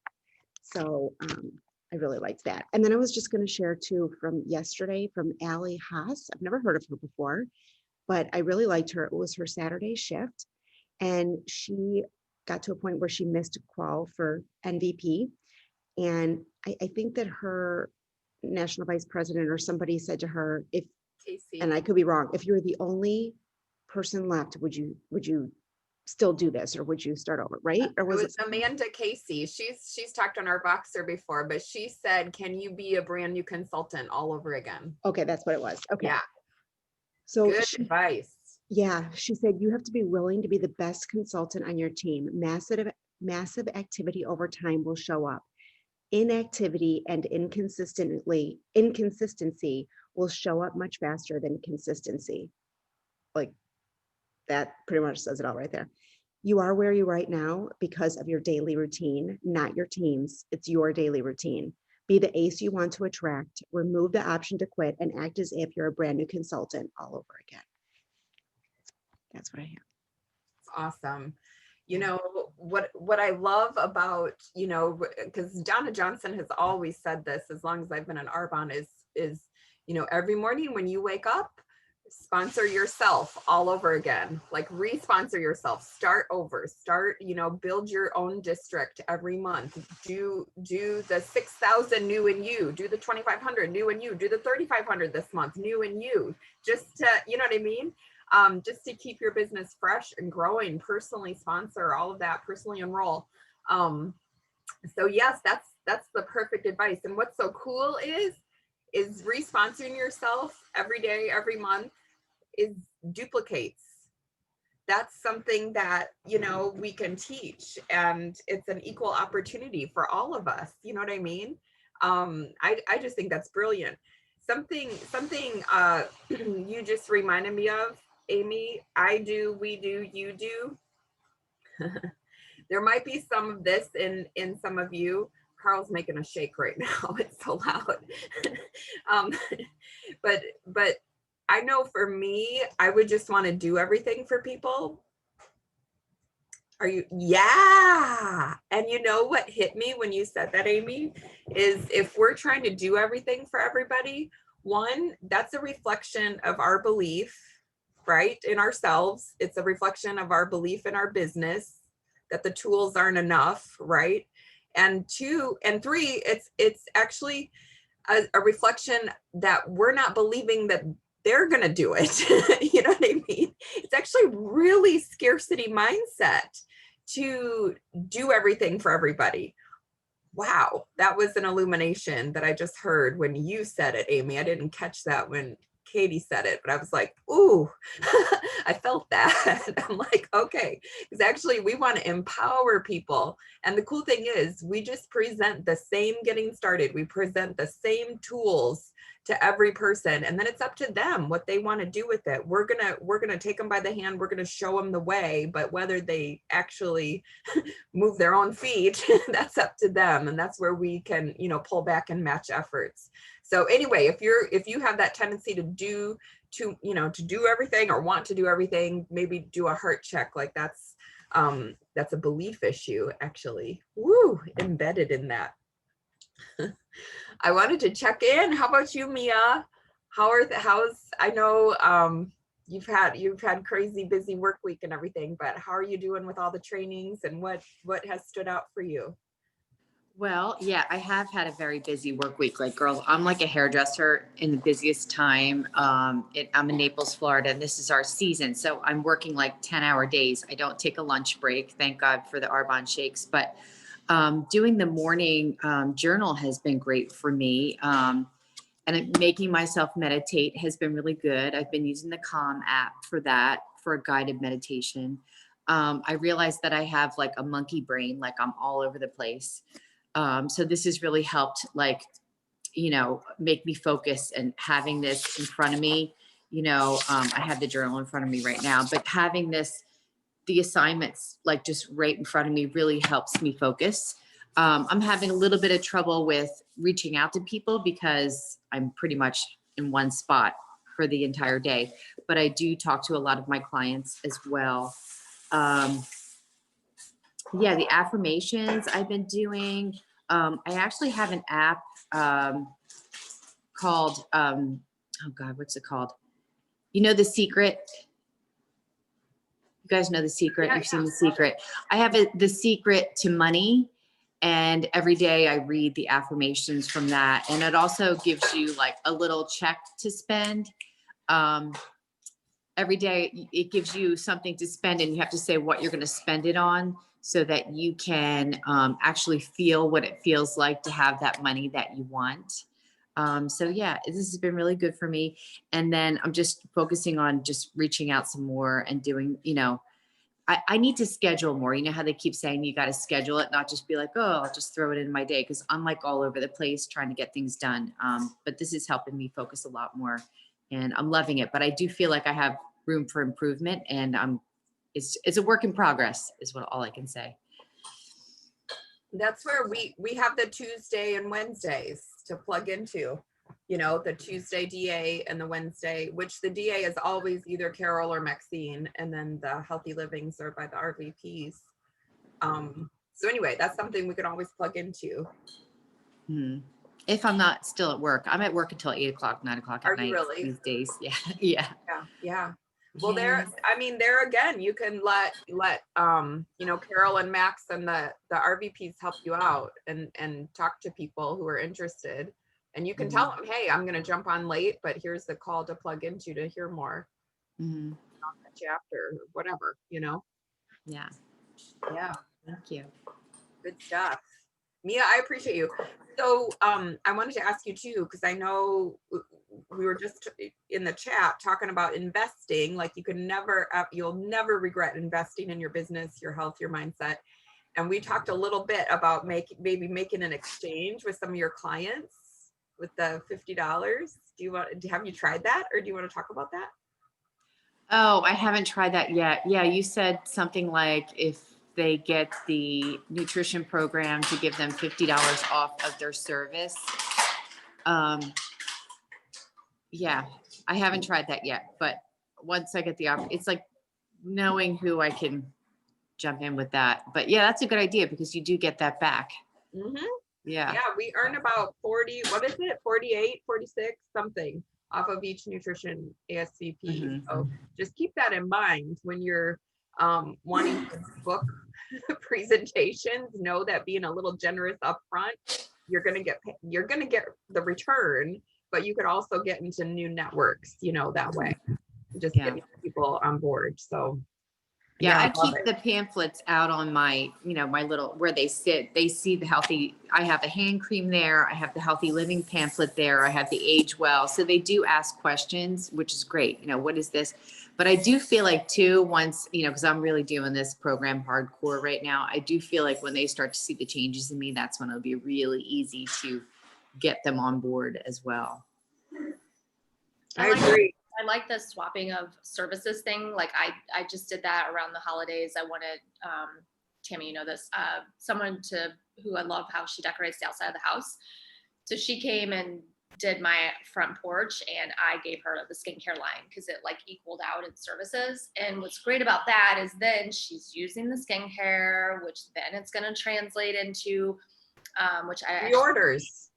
So I really liked that. And then I was just going to share too from yesterday from Allie Haas. I've never heard of her before, but I really liked her. It was her Saturday shift. And she got to a point where she missed a qual for NVP. And I think that her national vice president or somebody said to her, if, Casey. and I could be wrong, if you were the only person left, would you still do this, or would you start over, right? Or was it Amanda Casey? She's talked on our Voxer before, but she said, can you be a brand new consultant all over again? okay, that's what it was. Okay. Yeah. So Good advice. yeah, she said, you have to be willing to be the best consultant on your team. Massive activity over time will show up. Inactivity and inconsistency will show up much faster than consistency. Like that pretty much says it all right there. You are where you are right now because of your daily routine, not your team's. It's your daily routine. Be the ace you want to attract, remove the option to quit, and act as if you're a brand new consultant all over again. That's what I have. Awesome. What I love about, because Donna Johnson has always said this as long as I've been an Arbonne is, every morning when you wake up, sponsor yourself all over again, like re-sponsor yourself, start over, build your own district every month, do the 6,000 new and you, do the 2,500 new and you, do the 3,500 this month, new and you, just to, you know what I mean? Just to keep your business fresh and growing, personally sponsor all of that, personally enroll. So yes, that's the perfect advice. And what's so cool is re-sponsoring yourself every day, every month is duplicates. That's something that, we can teach, and it's an equal opportunity for all of us. You know what I mean? I just think that's brilliant. Something you just reminded me of, Amy, I do, we do, you do. There might be some of this in some of you. Carl's making a shake right now. It's so loud. But I know for me, I would just want to do everything for people. Are you? Yeah. And you know what hit me when you said that, Amy, is if we're trying to do everything for everybody, one, that's a reflection of our belief, right? In ourselves. It's a reflection of our belief in our business, that the tools aren't enough, right? And two and three, it's actually a reflection that we're not believing that they're going to do it. You know what I mean? It's actually really scarcity mindset to do everything for everybody. Wow, that was an illumination that I just heard when you said it, Amy. I didn't catch that when Katie said it, but I was like, ooh, I felt that. I'm like, okay, because actually we want to empower people. And the cool thing is we just present the same getting started. We present the same tools to every person, and then it's up to them what they want to do with it. We're gonna take them by the hand. We're gonna show them the way, but whether they actually move their own feet, that's up to them. And that's where we can, pull back and match efforts. So anyway, if you have that tendency to do everything or want to do everything, maybe do a heart check. Like that's a belief issue, actually. Woo, embedded in that. I wanted to check in. How about you, Mia? I know you've had crazy busy work week and everything, but how are you doing with all the trainings, and what has stood out for you? Well, yeah, I have had a very busy work week. Like, girls, I'm like a hairdresser in the busiest time. I'm in Naples, Florida, and this is our season. So I'm working like 10-hour days. I don't take a lunch break. Thank God for the Arbonne shakes. But doing the morning journal has been great for me. And making myself meditate has been really good. I've been using the Calm app for that, for a guided meditation. I realized that I have like a monkey brain, like I'm all over the place. So this has really helped, like, make me focus, and having this in front of me, I have the journal in front of me right now, but having the assignments like just right in front of me really helps me focus. I'm having a little bit of trouble with reaching out to people because I'm pretty much in one spot for the entire day, but I do talk to a lot of my clients as well. Yeah, the affirmations I've been doing. I actually have an app called, oh God, what's it called? The Secret. You guys know The Secret. You've seen The Secret. I have The Secret to Money. And every day I read the affirmations from that. And it also gives you like a little check to spend. Every day it gives you something to spend, and you have to say what you're going to spend it on, so that you can actually feel what it feels like to have that money that you want. So yeah, this has been really good for me. And then I'm just focusing on just reaching out some more and doing, I need to schedule more. You know how they keep saying you got to schedule it, not just be like, oh, I'll just throw it in my day, because I'm like all over the place trying to get things done. But this is helping me focus a lot more, and I'm loving it. But I do feel like I have room for improvement, and it's a work in progress is what all I can say. That's where we have the Tuesday and Wednesdays to plug into, the Tuesday DA and the Wednesday, which the DA is always either Carol or Maxine, and then the Healthy Livings are by the RVPs. So anyway, that's something we can always plug into. If I'm not still at work. I'm at work until 8 o'clock, 9 o'clock Are at you night really? these days. Yeah. Yeah. Yeah. Well, Yeah. there again, you can let Carol and Max and the RVPs help you out and talk to people who are interested. And you can tell them, hey, I'm going to jump on late, but here's the call to plug into to hear more. Mm-hmm. Chapter, whatever, Yeah. Yeah, Thank you. good stuff. Mia, I appreciate you. So I wanted to ask you too, because I know we were just in the chat talking about investing. Like you'll never regret investing in your business, your health, your mindset. And we talked a little bit about maybe making an exchange with some of your clients with the $50. Have you tried that, or do you want to talk about that? Oh, I haven't tried that yet. Yeah, you said something like if they get the nutrition program to give them $50 off of their service. Yeah, I haven't tried that yet, but once I get the opportunity, it's like knowing who I can jump in with that. But yeah, that's a good idea because you do get that back. Mm-hmm. Yeah. Yeah, we earn about 40, what is it? 48, 46, something off of each nutrition ASVP. Mm-hmm. So just keep that in mind when you're wanting to book presentations. Know that being a little generous upfront, you're gonna get the return, but you could also get into new networks, that way. Just Yeah. getting people on board. So Yeah, I I love keep it. the pamphlets out on my, my little, where they sit, they see the healthy, I have a hand cream there, I have the healthy living pamphlet there, I have the age well. So they do ask questions, which is great. What is this? But I do feel like too, once, because I'm really doing this program hardcore right now, I do feel like when they start to see the changes in me, that's when it'll be really easy to get them on board as well. I agree. I like the swapping of services thing. Like I just did that around the holidays. I wanted, Tammy, this, someone who I love how she decorates the outside of the house. So she came and did my front porch and I gave her the skincare line because it like equaled out in services. And what's great about that is then she's using the skincare, which then it's going to translate into, which I reorders,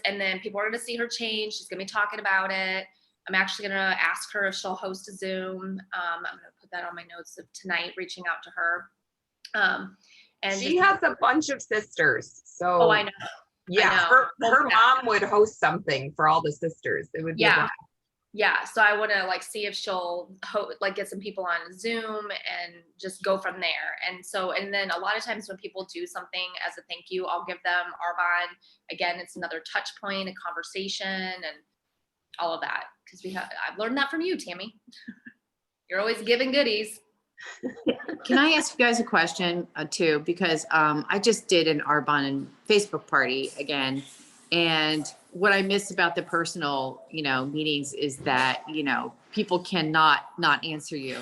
and then people are going to see her change. She's going to be talking about it. I'm actually going to ask her if she'll host a Zoom. I'm going to put that on my notes of tonight, reaching out to her. And she has a bunch of sisters. So oh, I know. Yeah, her mom would host something for all the sisters. It would be a blast. Yeah, so I want to see if she'll get some people on Zoom and just go from there. And then a lot of times when people do something as a thank you, I'll give them Arbonne. Again, it's another touch point, a conversation, and all of that. Because I've learned that from you, Tammy. You're always giving goodies. Can I ask you guys a question too? Because I just did an Arbonne Facebook party again. And what I miss about the personal, meetings is that, people cannot not answer you.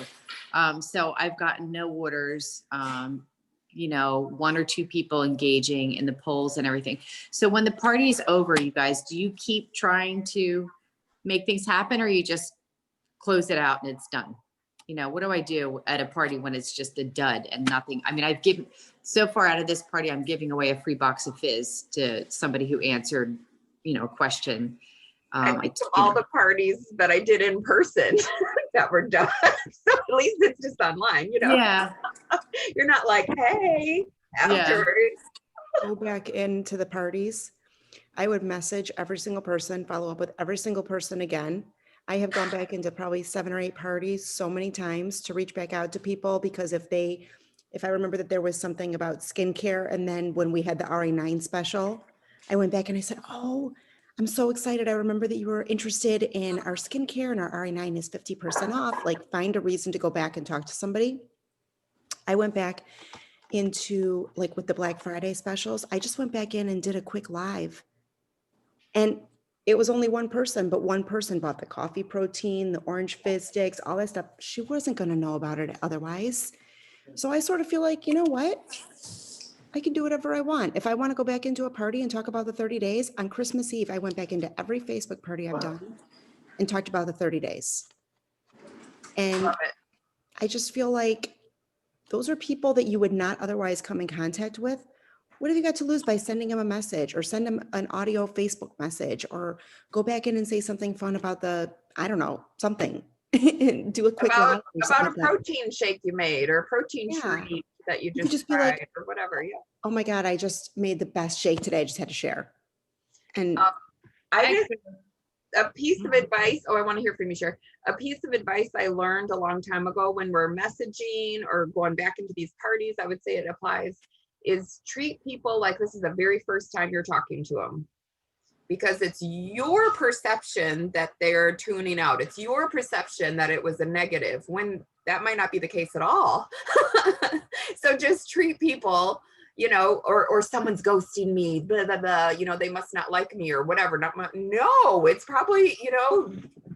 So I've gotten no orders, one or two people engaging in the polls and everything. So when the party is over, you guys, do you keep trying to make things happen or you just close it out and it's done? What do I do at a party when it's just a dud and nothing? I mean, I've given so far out of this party, I'm giving away a free box of fizz to somebody who answered, a question. I think of all the parties that I did in person that were done. So at least it's just online, Yeah. You're not like, hey, afterwards. Go back into the parties. I would message every single person, follow up with every single person again. I have gone back into probably 7 or 8 parties so many times to reach back out to people because if I remember that there was something about skincare, and then when we had the RA9 special, I went back and I said, oh, I'm so excited. I remember that you were interested in our skincare and our RA9 is 50% off. Like, find a reason to go back and talk to somebody. I went back into with the Black Friday specials. I just went back in and did a quick live. And it was only one person, but one person bought the coffee protein, the orange fizz sticks, all that stuff. She wasn't going to know about it otherwise. So I sort of feel like, you know what? I can do whatever I want. If I want to go back into a party and talk about the 30 days, on Christmas Eve, I went back into every Facebook party I've done and talked about the 30 days. And I just feel like those are people that you would not otherwise come in contact with, What have you got to lose by sending them a message or send them an audio Facebook message or go back in and say something fun about I don't know, something. And do a quick live or something About a like that. protein shake you made or a protein Yeah. treat that you You could just just be like, tried or whatever. Yeah. oh my God, I just made the best shake today. I just had to share. And I I just, agree. a piece of advice. Oh, I want to hear from you, Cher. A piece of advice I learned a long time ago when we're messaging or going back into these parties, I would say it applies, is treat people like this is the very first time you're talking to them. Because it's your perception that they're tuning out. It's your perception that it was a negative when that might not be the case at all. So just treat people, or someone's ghosting me, blah, blah, blah, they must not like me or whatever. No, it's probably,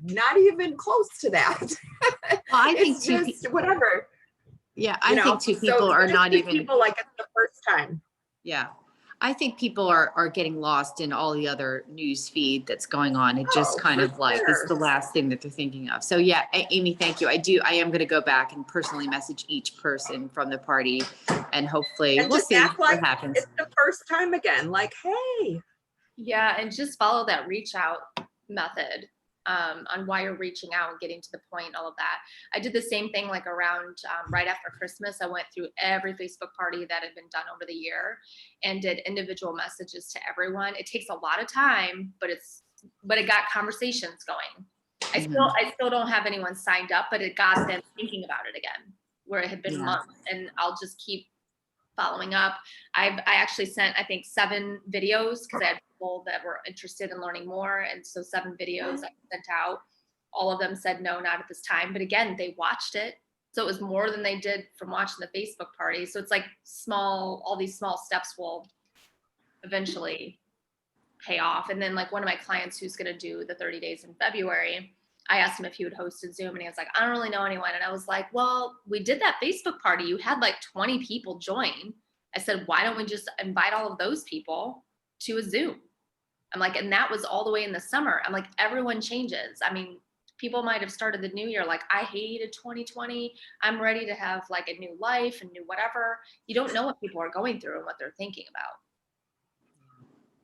not even close to that. Well, I think It's just whatever. Yeah, I think two people So are just not treat even. people like it's the first time. Yeah. I think people are getting lost in all the other news feed that's going on. It just kind of like is the last thing that they're thinking of. So yeah, Amy, thank you. I am going to go back and personally message each person from the party and hopefully And we'll just see act what like happens. it's the first time again. Like, hey. Yeah, and just follow that reach out method on why you're reaching out and getting to the point, all of that. I did the same thing like around right after Christmas. I went through every Facebook party that had been done over the year and did individual messages to everyone. It takes a lot of time, but it got conversations going. I still don't have anyone signed up, but it got them thinking about it again, where it had been months, and I'll just keep following up. I actually sent, I think, 7 videos because I had people that were interested in learning more. And so 7 videos I sent out. All of them said, no, not at this time. But again, they watched it. So it was more than they did from watching the Facebook party. So it's like all these small steps will eventually pay off. And then like one of my clients who's going to do the 30 days in February, I asked him if he would host a Zoom and he was like, I don't really know anyone. And I was like, well, we did that Facebook party. You had like 20 people join. I said, why don't we just invite all of those people to a Zoom? I'm like, and that was all the way in the summer. I'm like, everyone changes. I mean, people might have started the new year like, I hated 2020. I'm ready to have like a new life and new whatever. You don't know what people are going through and what they're thinking about.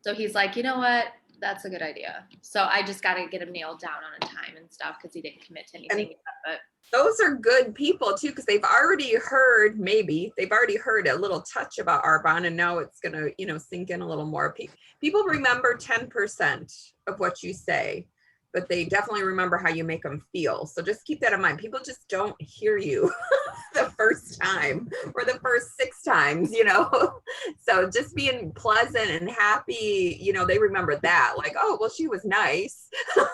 So he's like, you know what? That's a good idea. So I just got to get him nailed down on a time and stuff because he didn't commit to anything. But those are good people too, because they've already heard a little touch about Arbonne, and now it's gonna, sink in a little more. People remember 10% of what you say, but they definitely remember how you make them feel. So just keep that in mind. People just don't hear you the first time or the first 6 times, So just being pleasant and happy, they remember that. Like, oh, well, she was nice, or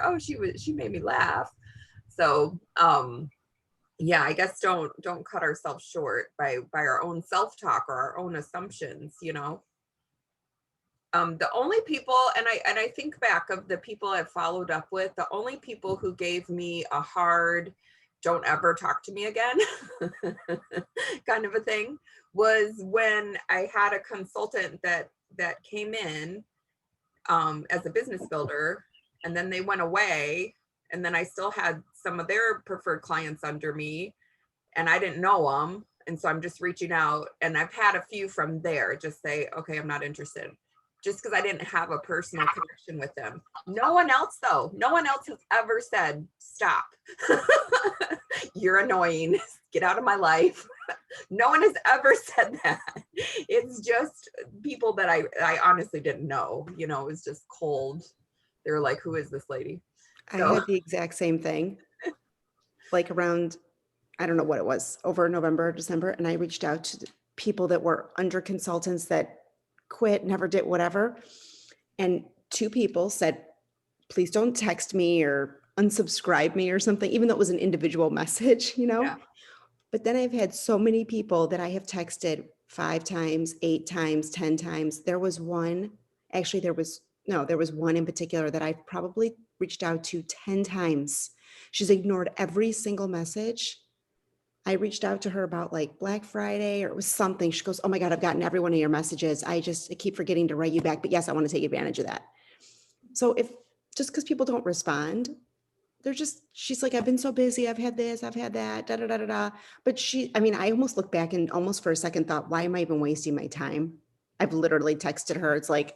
oh, she made me laugh. So, yeah, I guess don't cut ourselves short by our own self-talk or our own assumptions, The only people, and I think back of the people I've followed up with, the only people who gave me a hard, don't ever talk to me again, kind of a thing, was when I had a consultant that came in as a business builder, and then they went away. And then I still had some of their preferred clients under me and I didn't know them. And so I'm just reaching out, and I've had a few from there just say, okay, I'm not interested, just because I didn't have a personal connection with them. No one else has ever said, stop. You're annoying. Get out of my life. No one has ever said that. It's just people that I honestly didn't know, it was just cold. They were like, who is this lady? I had the exact same thing, like around, I don't know what it was, over November, December. And I reached out to people that were under consultants that quit, never did whatever. And 2 people said, please don't text me or unsubscribe me or something, even though it was an individual message, Yeah. But then I've had so many people that I have texted 5 times, 8 times, 10 times. There was one in particular that I've probably reached out to 10 times. She's ignored every single message. I reached out to her about like Black Friday or it was something. She goes, oh my God, I've gotten every one of your messages. I keep forgetting to write you back, but yes, I want to take advantage of that. So just because people don't respond, she's like, I've been so busy. I've had this, I've had that, da, da, da, da, da. But I mean, I almost look back and almost for a second thought, why am I even wasting my time? I've literally texted her. It's like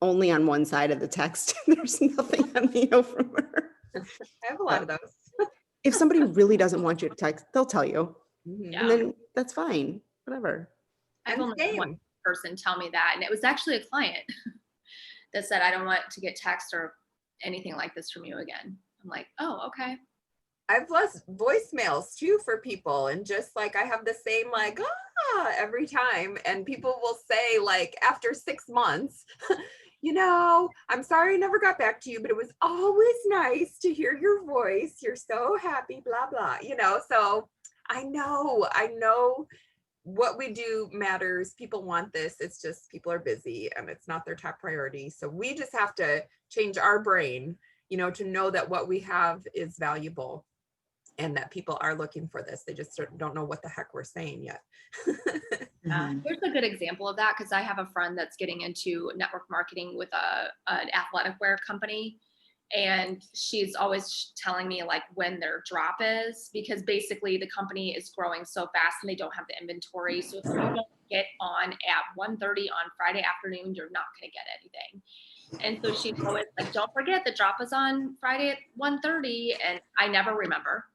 only on one side of the text. There's nothing on from her. I have a lot of those. If somebody really doesn't want you to text, they'll tell you. Mhm. And then that's fine. Whatever. I've And only had one same. person tell me that, and it was actually a client that said, I don't want to get text or anything like this from you again. I'm like, oh, okay. I've left voicemails too for people, and just like I have the same like every time, and people will say like after 6 months, I'm sorry I never got back to you, but it was always nice to hear your voice. You're so happy, blah blah. So I know what we do matters. People want this. It's just people are busy and it's not their top priority. So we just have to change our brain, to know that what we have is valuable and that people are looking for this. They just don't know what the heck we're saying yet. Here's a good example of that, because I have a friend that's getting into network marketing with an athletic wear company. And she's always telling me like when their drop is, because basically the company is growing so fast and they don't have the inventory. So if you don't get on at 1:30 on Friday afternoon, you're not going to get anything. And so she's always like, don't forget the drop is on Friday at 1:30. And I never remember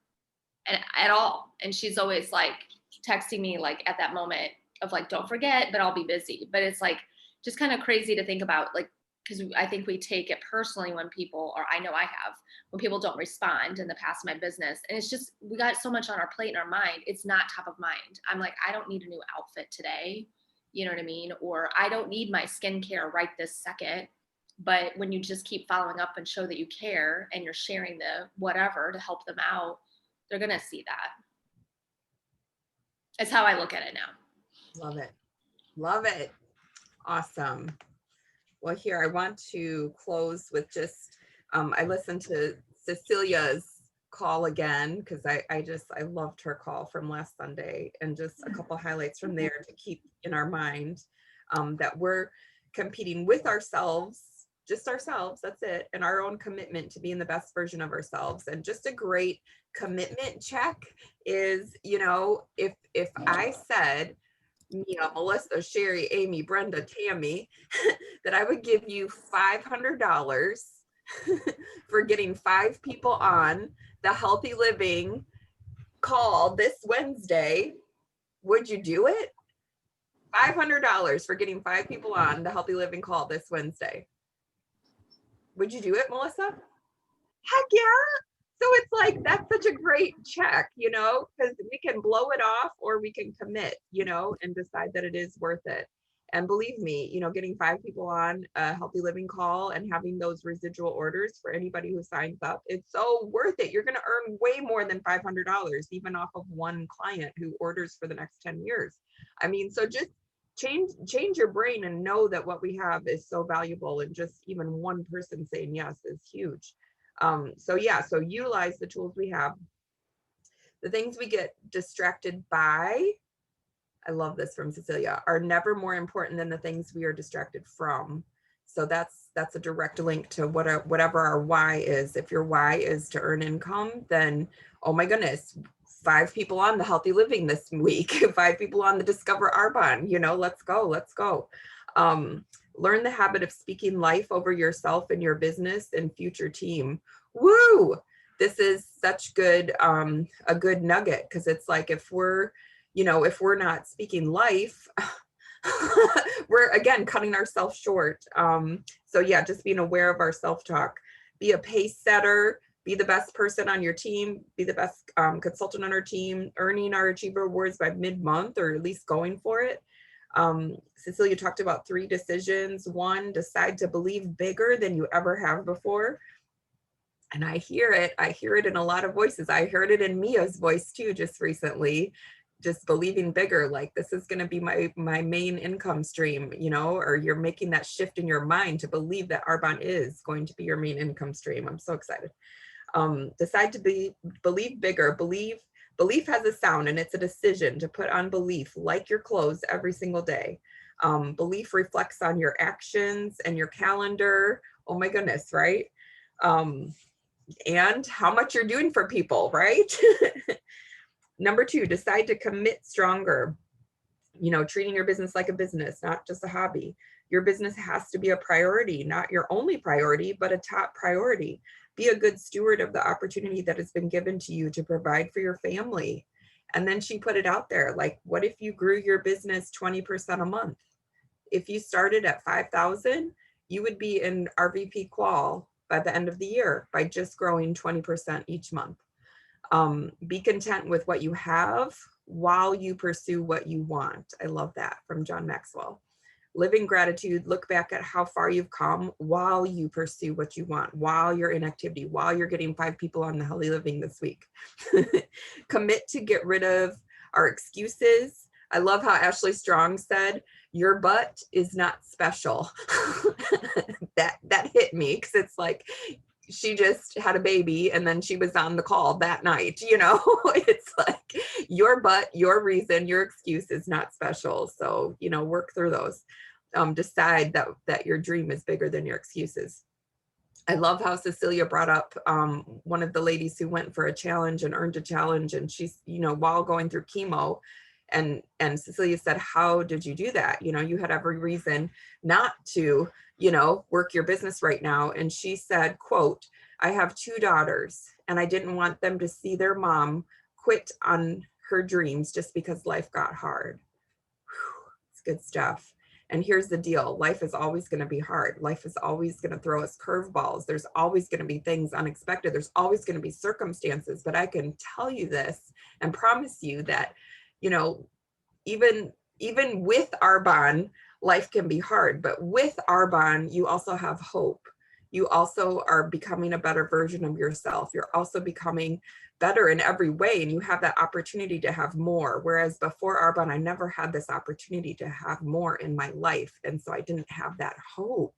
at all. And she's always like texting me like at that moment of like, don't forget, but I'll be busy. But it's like just kind of crazy to think about, like, because I think we take it personally when people, or I know I have, when people don't respond in the past of my business. And it's just, we got so much on our plate and our mind. It's not top of mind. I'm like, I don't need a new outfit today. You know what I mean? Or I don't need my skincare right this second. But when you just keep following up and show that you care and you're sharing the whatever to help them out, they're going to see that. That's how I look at it now. Love it. Love it. Awesome. Well, here I want to close with just, I listened to Cecilia's call again, because I loved her call from last Sunday, and just a couple highlights from there to keep in our mind, that we're competing with ourselves, just ourselves, that's it, and our own commitment to being the best version of ourselves. And just a great commitment check is, if I said, Melissa, Sherry, Amy, Brenda, Tammy, that I would give you $500 for getting 5 people on the Healthy Living call this Wednesday, would you do it? $500 for getting 5 people on the Healthy Living call this Wednesday. Would you do it, Melissa? Heck yeah. So it's like, that's such a great check, because we can blow it off or we can commit, and decide that it is worth it. And believe me, getting 5 people on a Healthy Living call and having those residual orders for anybody who signs up, it's so worth it. You're going to earn way more than $500, even off of one client who orders for the next 10 years. I mean, so just change your brain and know that what we have is so valuable, and just even one person saying yes is huge. So utilize the tools we have. The things we get distracted by, I love this from Cecilia, are never more important than the things we are distracted from. So that's a direct link to whatever our why is. If your why is to earn income, then, oh my goodness, 5 people on the Healthy Living this week, 5 people on the Discover Arbonne, let's go. Learn the habit of speaking life over yourself and your business and future team. Woo! This is such a good nugget, because it's like, if we're not speaking life, we're again cutting ourselves short. So yeah, just being aware of our self-talk. Be a pace setter. Be the best person on your team. Be the best consultant on our team. Earning our Achiever Awards by mid-month, or at least going for it. Cecilia talked about 3 decisions. 1, decide to believe bigger than you ever have before. And I hear it in a lot of voices. I heard it in Mia's voice too, just recently, just believing bigger, like this is going to be my main income stream, or you're making that shift in your mind to believe that Arbonne is going to be your main income stream. I'm so excited. Decide to believe bigger. Belief has a sound, and it's a decision to put on belief, like your clothes, every single day. Belief reflects on your actions and your calendar. Oh my goodness, right? and how much you're doing for people, right? Number 2, decide to commit stronger. You know, treating your business like a business, not just a hobby. Your business has to be a priority, not your only priority, but a top priority. Be a good steward of the opportunity that has been given to you to provide for your family. And then she put it out there, like, what if you grew your business 20% a month? If you started at 5,000, you would be in RVP qual by the end of the year by just growing 20% each month. Be content with what you have while you pursue what you want. I love that, from John Maxwell. Live in gratitude. Look back at how far you've come while you pursue what you want, while you're in activity, while you're getting 5 people on the Healthy Living this week. Commit to get rid of our excuses. I love how Ashley Strong said, your butt is not special. that hit me, because it's like, she just had a baby and then she was on the call that night, you know. It's like, your butt, your reason, your excuse is not special. So, you know, work through those. Decide that your dream is bigger than your excuses. I love how Cecilia brought up one of the ladies who went for a challenge and earned a challenge, and she's, you know, while going through chemo, and Cecilia said, how did you do that? You know, you had every reason not to, you know, work your business right now. And she said, quote, I have 2 daughters and I didn't want them to see their mom quit on her dreams just because life got hard. Whew, it's good stuff. And here's the deal. Life is always going to be hard. Life is always going to throw us curveballs. There's always going to be things unexpected. There's always going to be circumstances, but I can tell you this and promise you that, you know, even with Arbonne, life can be hard, but with Arbonne, you also have hope. You also are becoming a better version of yourself. You're also becoming better in every way, and you have that opportunity to have more. Whereas before Arbonne, I never had this opportunity to have more in my life. And so I didn't have that hope.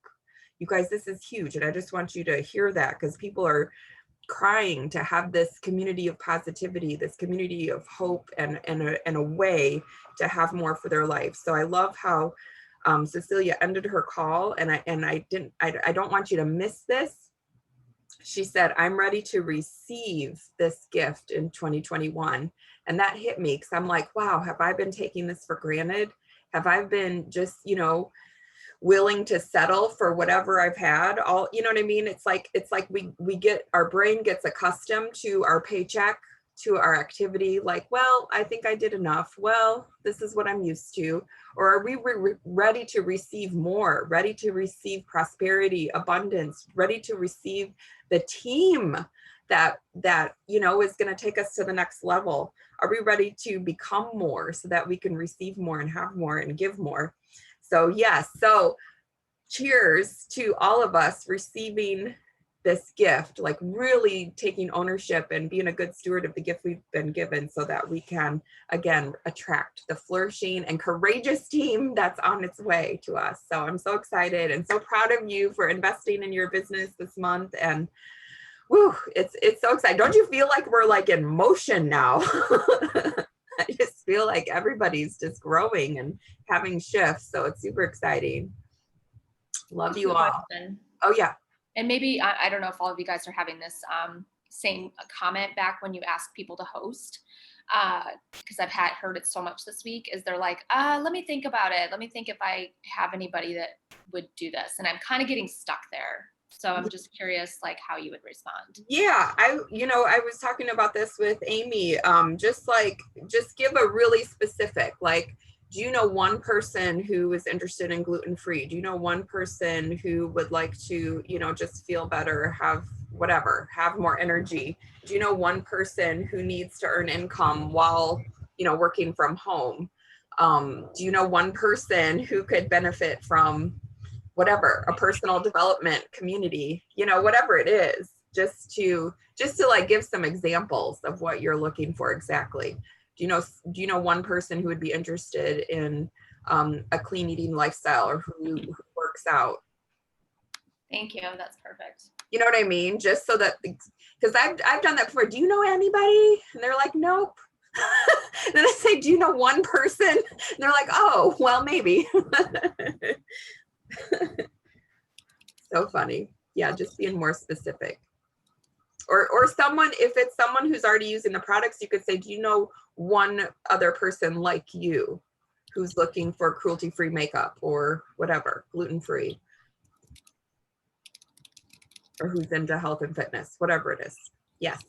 You guys, this is huge. And I just want you to hear that, because people are crying to have this community of positivity, this community of hope, and a way to have more for their life. So I love how Cecilia ended her call, and I don't want you to miss this. She said, I'm ready to receive this gift in 2021. And that hit me, because I'm like, wow, have I been taking this for granted? Have I been just, you know, willing to settle for whatever I've had? All, you know what I mean? It's like we get, our brain gets accustomed to our paycheck, to our activity, like, well, I think I did enough. Well, this is what I'm used to. Or are we ready to receive more, ready to receive prosperity, abundance, ready to receive the team that you know is going to take us to the next level? Are we ready to become more so that we can receive more and have more and give more? So yes, so cheers to all of us receiving this gift, like really taking ownership and being a good steward of the gift we've been given, so that we can, again, attract the flourishing and courageous team that's on its way to us. So I'm so excited and so proud of you for investing in your business this month. And whew, it's so exciting. Don't you feel like we're like in motion now? I just feel like everybody's just growing and having shifts. So it's super exciting. Love you all. Oh yeah. And maybe, I don't know if all of you guys are having this same comment back when you ask people to host, because I've heard it so much this week, is they're like, let me think about it. Let me think if I have anybody that would do this. And I'm kind of getting stuck there. So I'm just curious, like, how you would respond. Yeah, I was talking about this with Amy, just give a really specific, like, do you know one person who is interested in gluten-free? Do you know one person who would like to, you know, just feel better, have whatever, have more energy? Do you know one person who needs to earn income while, you know, working from home? Do you know one person who could benefit from whatever, a personal development community, you know, whatever it is, just to like give some examples of what you're looking for exactly. Do you know one person who would be interested in a clean eating lifestyle, or who works out? Thank you. That's perfect. You know what I mean? Just so that, because I've done that before. Do you know anybody? And they're like, nope. Then I say, do you know one person? And they're like, oh, well, maybe. So funny. Yeah, just being more specific. Or someone, if it's someone who's already using the products, you could say, do you know one other person like you who's looking for cruelty-free makeup or whatever, gluten-free, or who's into health and fitness, whatever it is. Yes.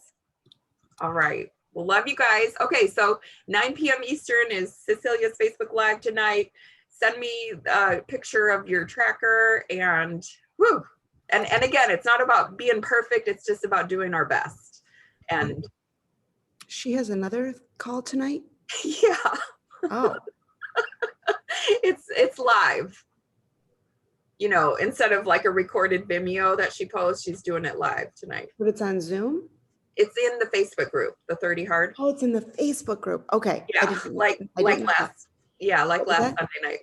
All right. Well, love you guys. Okay, so 9 p.m. Eastern is Cecilia's Facebook Live tonight. Send me a picture of your tracker and whoo. And again, it's not about being perfect. It's just about doing our best. And She has another call tonight? yeah, Oh, it's live. You know, instead of like a recorded Vimeo that she posts, she's doing it live tonight. but it's on Zoom? It's in the Facebook group, the 30 Hard. Oh, it's in the Facebook group. Okay. I Yeah, didn't- like I didn't know that. last, yeah, like What was last that? Sunday night.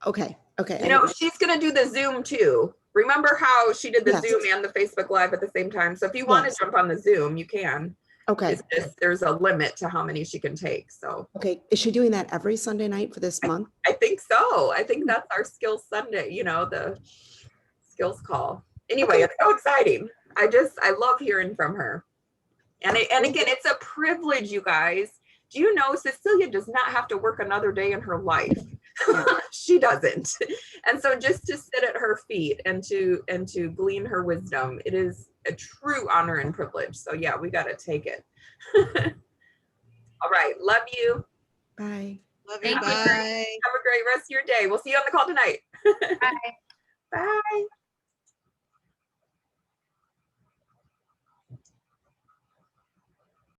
Okay, okay. You know, she's gonna do the Zoom too. Remember how she did the Yes. Zoom and the Facebook Live at the same time? So if you want to Yes. jump on the Zoom, you can. Okay, It's just there's a limit to how many she can take. So okay. Is she doing that every Sunday night for this month? I think so. I think that's our Skills Sunday, you know, the skills call. Anyway, it's so exciting. I love hearing from her. And again, it's a privilege, you guys. Do you know Cecilia does not have to work another day in her life? She doesn't. And so just to sit at her feet and to glean her wisdom, it is a true honor and privilege. So yeah, we got to take it. All right. Love you. Bye. Love you. Thank you. Bye. Have a great rest of your day. We'll see you on the call tonight. Bye. Bye.